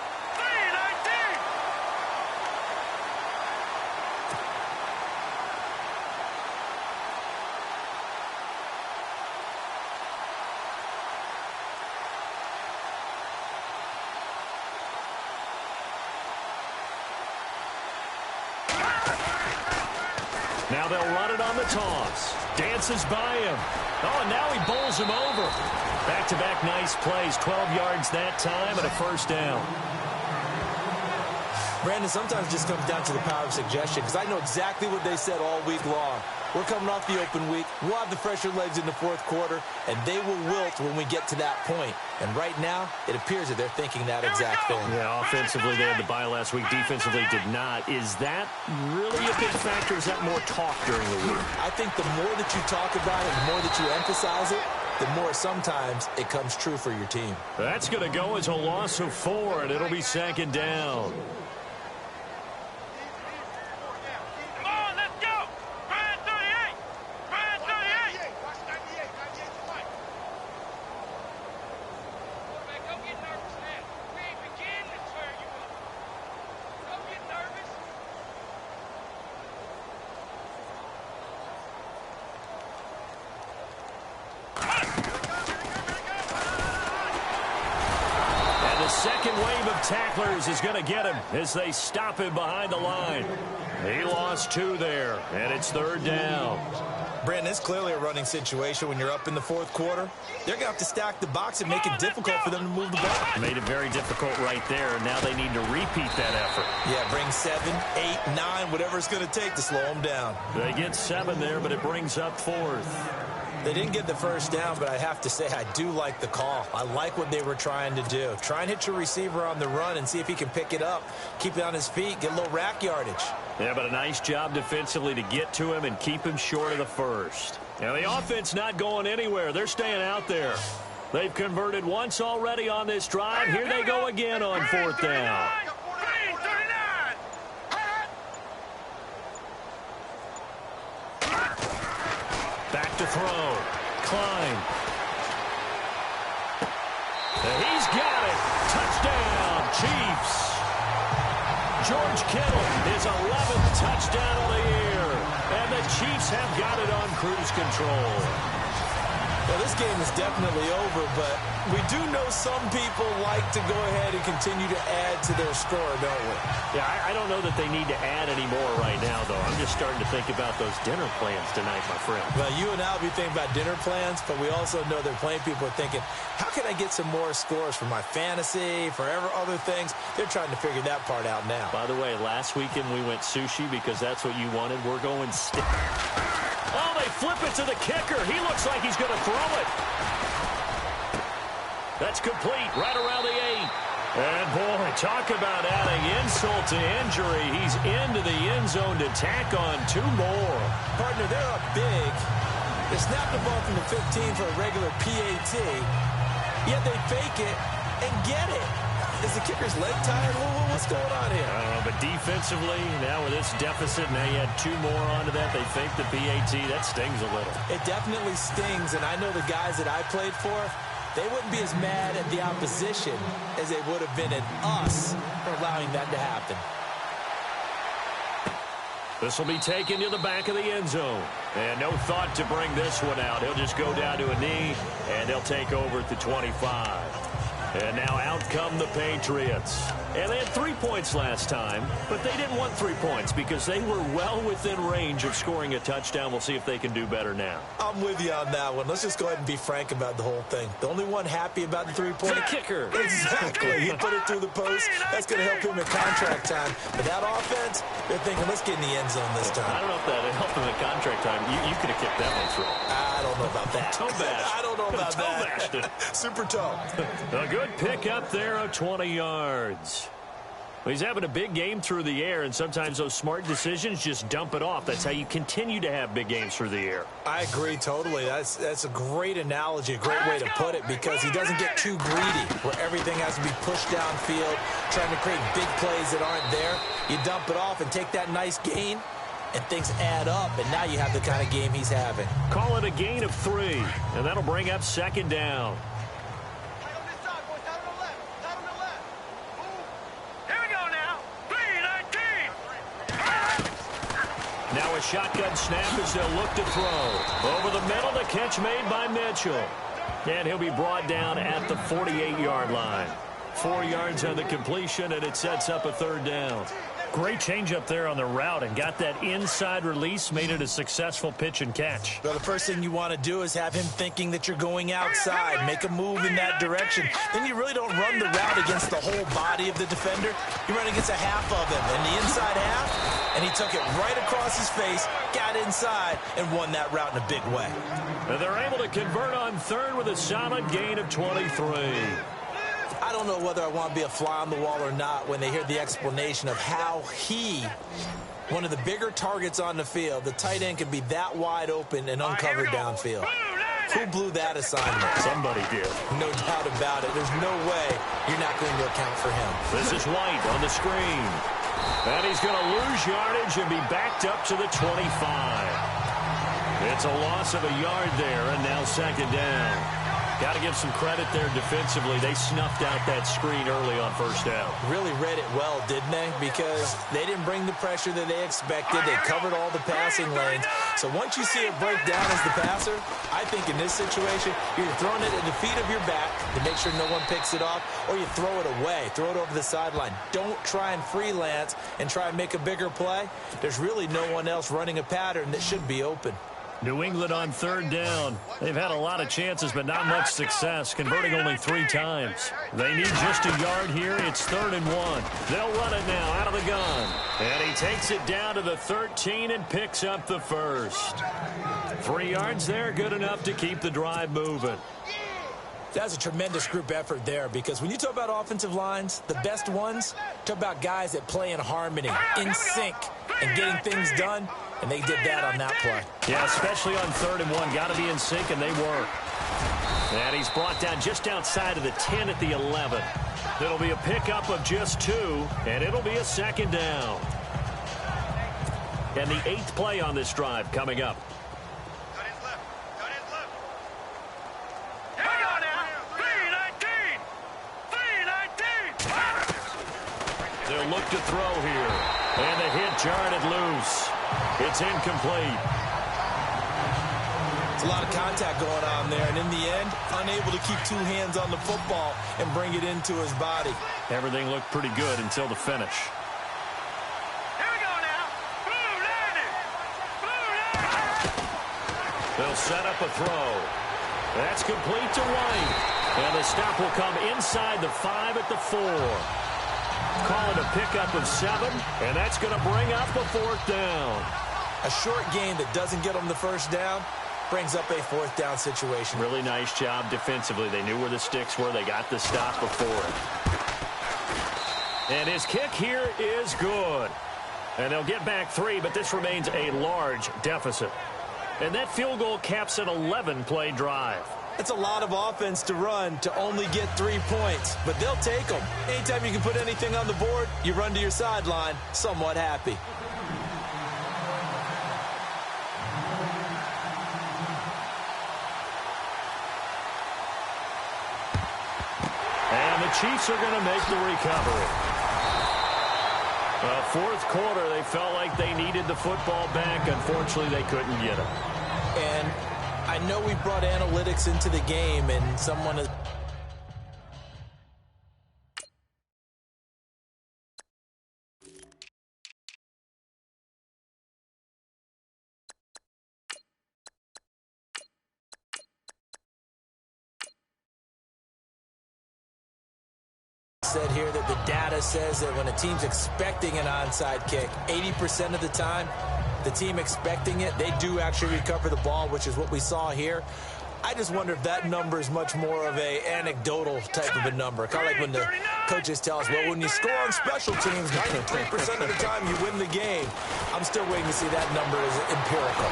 Now they'll run it on the toss. Dances by him. Oh, and now he bowls him over. Back-to-back nice plays. 12 yards that time and a first down. Brandon, sometimes it just comes down to the power of suggestion, because I know exactly what they said all week long. We're coming off the open week. We'll have the fresher legs in the fourth quarter, and they will wilt when we get to that point. And right now, it appears that they're thinking that exact thing. Yeah, offensively, they had the bye last week. Defensively, did not. Is that really a big factor? Is that more talk during the week? I think the more that you talk about it, the more that you emphasize it, the more sometimes it comes true for your team. That's going to go as a loss of 4, and it'll be second down. Second wave of tacklers is going to get him as they stop him behind the line. He lost 2 there, and it's third down. Brandon, it's clearly a running situation when you're up in the fourth quarter. They're going to have to stack the box and make it difficult for them to move the ball. Made it very difficult right there, and now they need to repeat that effort. Yeah, bring 7, 8, 9, whatever it's going to take to slow them down. They get 7 there, but it brings up 4th. They didn't get the first down, but I have to say I do like the call. I like what they were trying to do. Try and hit your receiver on the run and see if he can pick it up. Keep it on his feet, get a little rack yardage. Yeah, but a nice job defensively to get to him and keep him short of the first. Now, the offense not going anywhere. They're staying out there. They've converted once already on this drive. Here they go again on 4th down. Back to throw. Klein. He's got it. Touchdown, Chiefs. George Kittle, his 11th touchdown of the year. And the Chiefs have got it on cruise control. Well, this game is definitely over, but we do know some people like to go ahead and continue to add to their score, don't we? Yeah, I don't know that they need to add any more right now, though. I'm just starting to think about those dinner plans tonight, my friend. Well, you and I will be thinking about dinner plans, but we also know that plenty of people are thinking, how can I get some more scores for my fantasy, for other things? They're trying to figure that part out now. By the way, last weekend we went sushi because that's what you wanted. We're going steak. Oh, they flip it to the kicker. He looks like he's going to throw it. That's complete right around the 8. And, boy, talk about adding insult to injury. He's into the end zone to tack on 2 more. Partner, they're up big. They snap the ball from the 15 for a regular PAT, yet they fake it and get it. Is the kicker's leg tired? What's going on here? I don't know, but defensively, now with this deficit, now you add 2 more onto that. They fake the PAT. That stings a little. It definitely stings, and I know the guys that I played for, they wouldn't be as mad at the opposition as they would have been at us for allowing that to happen. This will be taken to the back of the end zone. And no thought to bring this one out. He'll just go down to a knee, and they'll take over at the 25. And now out come the Patriots. And they had 3 points last time, but they didn't want 3 points because they were well within range of scoring a touchdown. We'll see if they can do better now. I'm with you on that one. Let's just go ahead and be frank about the whole thing. The only one happy about the 3-point... The kicker. Exactly. He put it through the post. That's going to help him in contract time. But that offense, they're thinking, let's get in the end zone this time. I don't know if that helped him in contract time. You could have kicked that one through. I don't know about that. Toe bash. I don't know about toe that. Bashed. Super toe. A good pick up there of 20 yards. Well, he's having a big game through the air, and sometimes those smart decisions just dump it off. That's how you continue to have big games through the air. I agree totally. That's a great analogy, a great way to put it, because he doesn't get too greedy where everything has to be pushed downfield, trying to create big plays that aren't there. You dump it off and take that nice gain, and things add up, and now you have the kind of game he's having. Call it a gain of 3, and that'll bring up second down. Now a shotgun snap as they'll look to throw. Over the middle, the catch made by Mitchell. And he'll be brought down at the 48-yard line. 4 yards on the completion, and it sets up a third down. Great change up there on the route and got that inside release, made it a successful pitch and catch. Well, the first thing you want to do is have him thinking that you're going outside, make a move in that direction. Then you really don't run the route against the whole body of the defender. You run against a half of him, and the inside half, and he took it right across his face, got inside, and won that route in a big way. And they're able to convert on third with a solid gain of 23. I don't know whether I want to be a fly on the wall or not when they hear the explanation of how one of the bigger targets on the field, the tight end, can be that wide open and uncovered downfield. Who blew that assignment? Somebody did. No doubt about it. There's no way you're not going to account for him. This is White on the screen. And he's going to lose yardage and be backed up to the 25. It's a loss of a yard there, and now second down. Got to give some credit there defensively. They snuffed out that screen early on first down. Really read it well, didn't they? Because they didn't bring the pressure that they expected. They covered all the passing lanes. So once you see it break down as the passer, I think in this situation, you're throwing it at the feet of your back to make sure no one picks it off, or you throw it away, throw it over the sideline. Don't try and freelance and try and make a bigger play. There's really no one else running a pattern that should be open. New England on third down. They've had a lot of chances, but not much success, converting only 3 times. They need just a yard here. It's 3rd and 1. They'll run it now out of the gun. And he takes it down to the 13 and picks up the first. 3 yards there, good enough to keep the drive moving. That's a tremendous group effort there, because when you talk about offensive lines, the best ones, talk about guys that play in harmony, in sync, and getting things done, and they did that on that play. Yeah, especially on 3rd and 1. Got to be in sync, and they were. And he's brought down just outside of the 10 at the 11. It'll be a pickup of just 2, and it'll be a second down. And the 8th play on this drive coming up. They'll look to throw here. And the hit jarred it loose. It's incomplete. It's a lot of contact going on there, and in the end, unable to keep 2 hands on the football and bring it into his body. Everything looked pretty good until the finish. Here we go now. They'll set up a throw. That's complete to White. And the stop will come inside the 5 at the 4. Call it a pickup of 7, and that's going to bring up a 4th down. A short game that doesn't get them the first down brings up a 4th down situation. Really nice job defensively. They knew where the sticks were. They got the stop before it. And his kick here is good. And they'll get back 3, but this remains a large deficit. And that field goal caps an 11-play drive. It's a lot of offense to run to only get 3 points, but they'll take them. Anytime you can put anything on the board, you run to your sideline somewhat happy. And the Chiefs are going to make the recovery. 4th quarter, they felt like they needed the football back. Unfortunately, they couldn't get it. And I know we brought analytics into the game, and someone has said here that the data says that when a team's expecting an onside kick, 80% of the time, the team expecting it, they do actually recover the ball, which is what we saw here. I just wonder if that number is much more of a anecdotal type of a number. Kind of like when the coaches tell us, well, when you score on special teams, 93% of the time you win the game. I'm still waiting to see that number as empirical.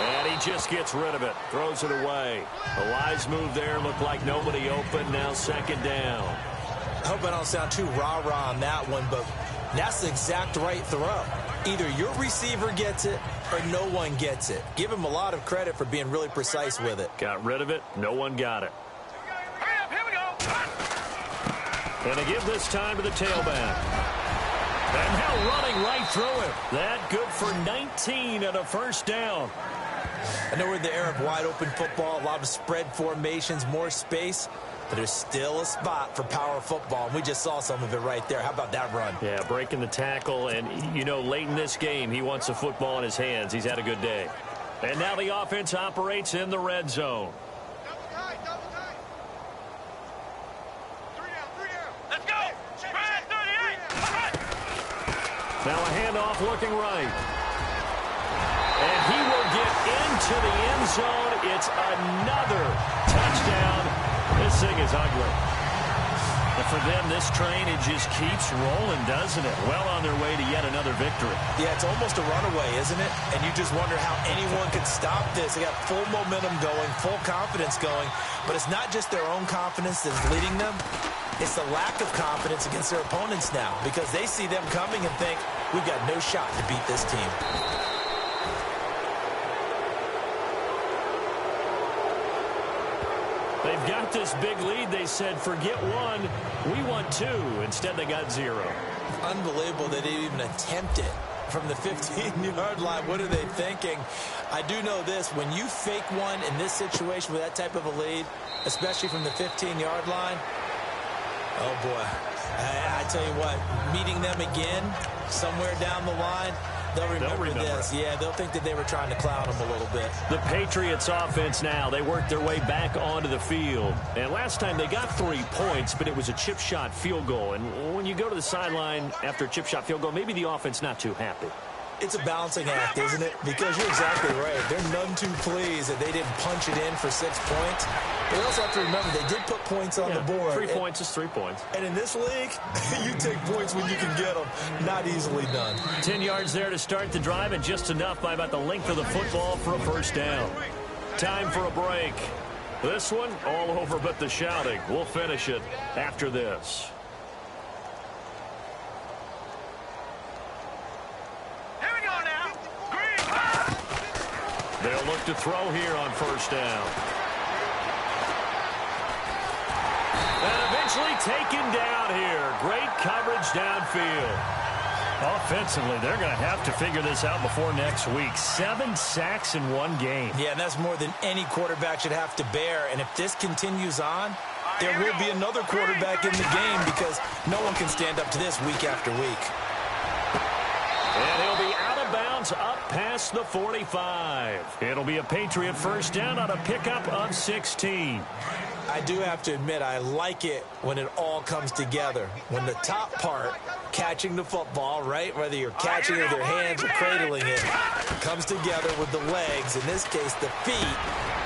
And he just gets rid of it, throws it away. A wise move there, looked like nobody open, now second down. I hope I don't sound too rah-rah on that one, but that's the exact right throw. Either your receiver gets it or no one gets it. Give him a lot of credit for being really precise with it. Got rid of it. No one got it. Hurry up, here we go. And they give this time to the tailback. And now running right through it. That good for 19 and a first down. I know we're in the era of wide-open football, a lot of spread formations, more space, but there's still a spot for power football, and we just saw some of it right there. How about that run? Yeah, breaking the tackle, and, you know, late in this game, he wants the football in his hands. He's had a good day. And now the offense operates in the red zone. Let's go. Ryan 38. All right. Now a handoff looking right. And he will get into the end zone. It's another touchdown. This thing is ugly. And for them, this train, it just keeps rolling, doesn't it? Well on their way to yet another victory. Yeah, it's almost a runaway, isn't it? And you just wonder how anyone could stop this. They got full momentum going, full confidence going. But it's not just their own confidence that's leading them. It's the lack of confidence against their opponents now, because they see them coming and think, we've got no shot to beat this team. They've got this big lead. They said, forget one, we want two. Instead, they got zero. Unbelievable they didn't even attempt it from the 15-yard line. What are they thinking? I do know this. When you fake one in this situation with that type of a lead, especially from the 15-yard line, oh, boy. I tell you what, meeting them again somewhere down the line, they'll remember this. Yeah, they'll think that they were trying to clown them a little bit. The Patriots offense now, they worked their way back onto the field. And last time they got 3 points, but it was a chip shot field goal. And when you go to the sideline after a chip shot field goal, maybe the offense not too happy. It's a balancing act, isn't it? Because you're exactly right. They're none too pleased that they didn't punch it in for 6 points. But you also have to remember they did put points on the board. 3 points is 3 points. And in this league, you take points when you can get them. Not easily done. 10 yards there to start the drive, and just enough by about the length of the football for a first down. Time for a break. This one, all over but the shouting. We'll finish it after this. They'll look to throw here on first down. And eventually taken down here. Great coverage downfield. Offensively, they're going to have to figure this out before next week. 7 sacks in one game. Yeah, and that's more than any quarterback should have to bear. And if this continues on, there will be another quarterback in the game, because no one can stand up to this week after week. And he'll be out of bounds up past the 45. It'll be a Patriot first down on a pickup of 16. I do have to admit, I like it when it all comes together. When the top part, catching the football, right, whether you're catching it with your hands or cradling it, comes together with the legs, in this case the feet,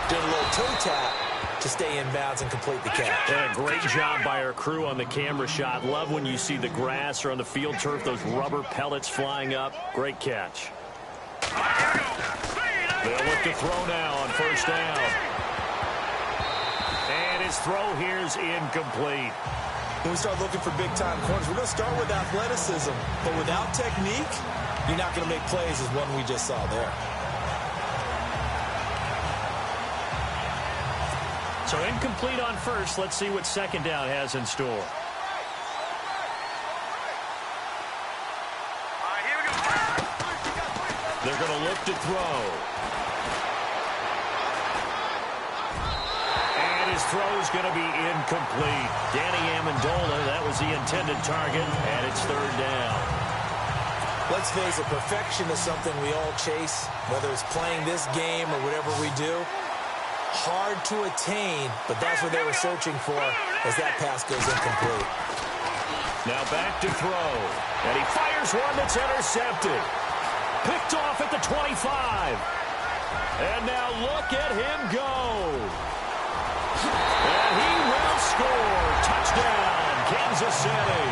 doing a little toe tap to stay in bounds and complete the catch. And a great job by our crew on the camera shot. Love when you see the grass or on the field turf, those rubber pellets flying up. Great catch. They'll look to throw now on first down. And his throw here's incomplete. When we start looking for big-time corners, we're going to start with athleticism. But without technique, you're not going to make plays as one we just saw there. So incomplete on first. Let's see what second down has in store. They're going to look to throw. And his throw is going to be incomplete. Danny Amendola, that was the intended target, and it's third down. Let's face it, perfection is something we all chase, whether it's playing this game or whatever we do. Hard to attain, but that's what they were searching for as that pass goes incomplete. Now back to throw. And he fires one that's intercepted. Picked off at the 25. And now look at him go. And he will score. Touchdown, Kansas City.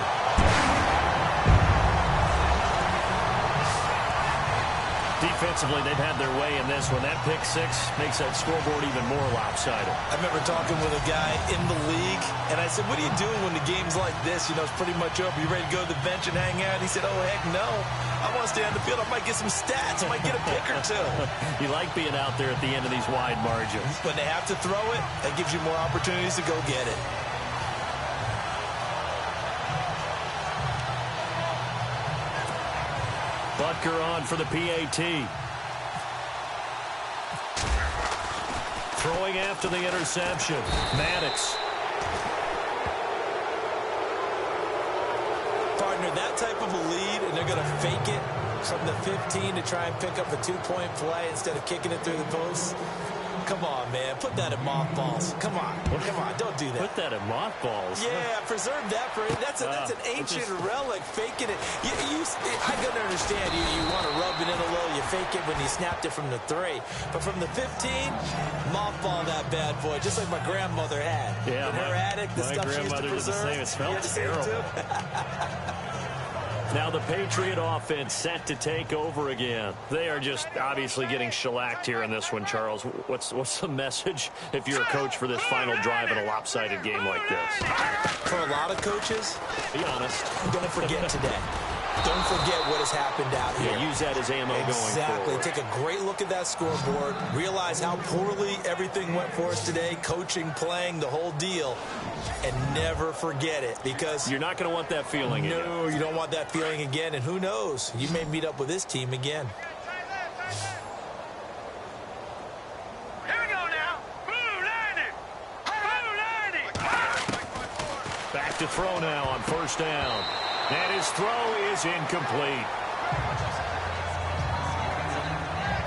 Defensively, they've had their way in this one. That pick six makes that scoreboard even more lopsided. I remember talking with a guy in the league, and I said, what are you doing when the game's like this? You know, it's pretty much over. You ready to go to the bench and hang out? And he said, oh, heck no. I want to stay on the field. I might get some stats. I might get a pick or two. You like being out there at the end of these wide margins. When they have to throw it, that gives you more opportunities to go get it. Butker on for the PAT. Throwing after the interception. Maddox. Partner, that type of a lead, and they're going to fake it from the 15 to try and pick up a 2-point play instead of kicking it through the post. Come on, man. Put that in mothballs. Come on. Come on. Don't do that. Put that in mothballs. Yeah, preserve that for that's an ancient relic. Faking it. I can understand you want to rub it in a little. You fake it when you snapped it from the 3. But from the 15, mothball that bad boy, just like my grandmother had. Yeah, in her attic, the stuff she used to preserve. It smells terrible. Now the Patriot offense set to take over again. They are just obviously getting shellacked here in this one, Charles. What's the message if you're a coach for this final drive in a lopsided game like this? For a lot of coaches, be honest, don't forget today. Don't forget what has happened out here. Yeah, use that as ammo going forward. Exactly. Take a great look at that scoreboard. Realize how poorly everything went for us today. Coaching, playing, the whole deal. And never forget it, because you're not going to want that feeling again. No, you don't want that feeling again. And who knows? You may meet up with this team again. Here we go now. Back to throw now on first down. And his throw is incomplete.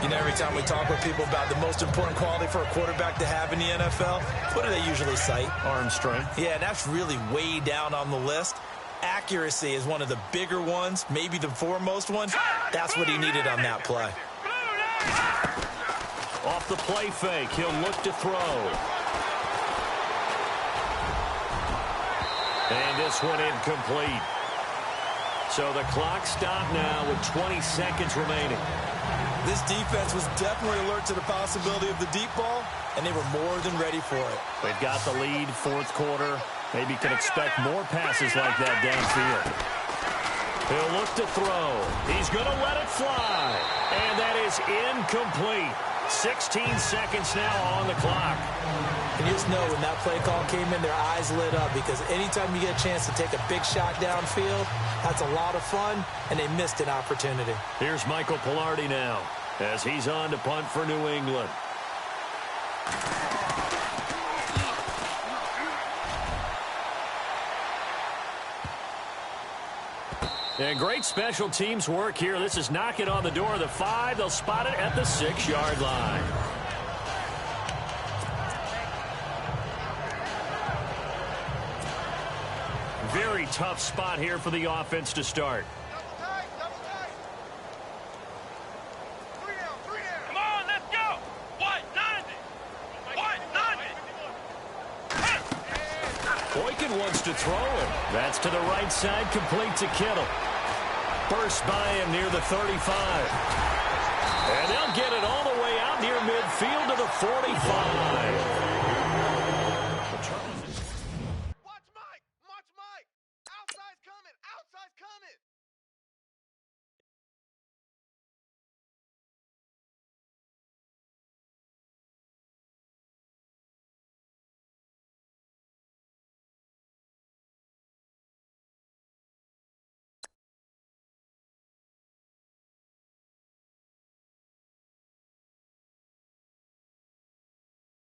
You know, every time we talk with people about the most important quality for a quarterback to have in the NFL, what do they usually cite? Arm strength. Yeah, that's really way down on the list. Accuracy is one of the bigger ones, maybe the foremost one. That's what he needed on that play. Off the play fake, he'll look to throw. And this one incomplete. So the clock stopped now with 20 seconds remaining. This defense was definitely alert to the possibility of the deep ball, and they were more than ready for it. They've got the lead, fourth quarter. Maybe can expect more passes like that downfield. He'll look to throw. He's going to let it fly. And that is incomplete. 16 seconds now on the clock. And you just know when that play call came in, their eyes lit up, because anytime you get a chance to take a big shot downfield, that's a lot of fun, and they missed an opportunity. Here's Michael Pilardi now as he's on to punt for New England. And great special teams work here. This is knocking on the door of the 5. They'll spot it at the 6-yard line. Very tough spot here for the offense to start. Come on, let's go. What? 90. What? 90. Boykin wants to throw it. That's to the right side, complete to Kittle. Burst by him near the 35. And they'll get it all the way out near midfield to the 45.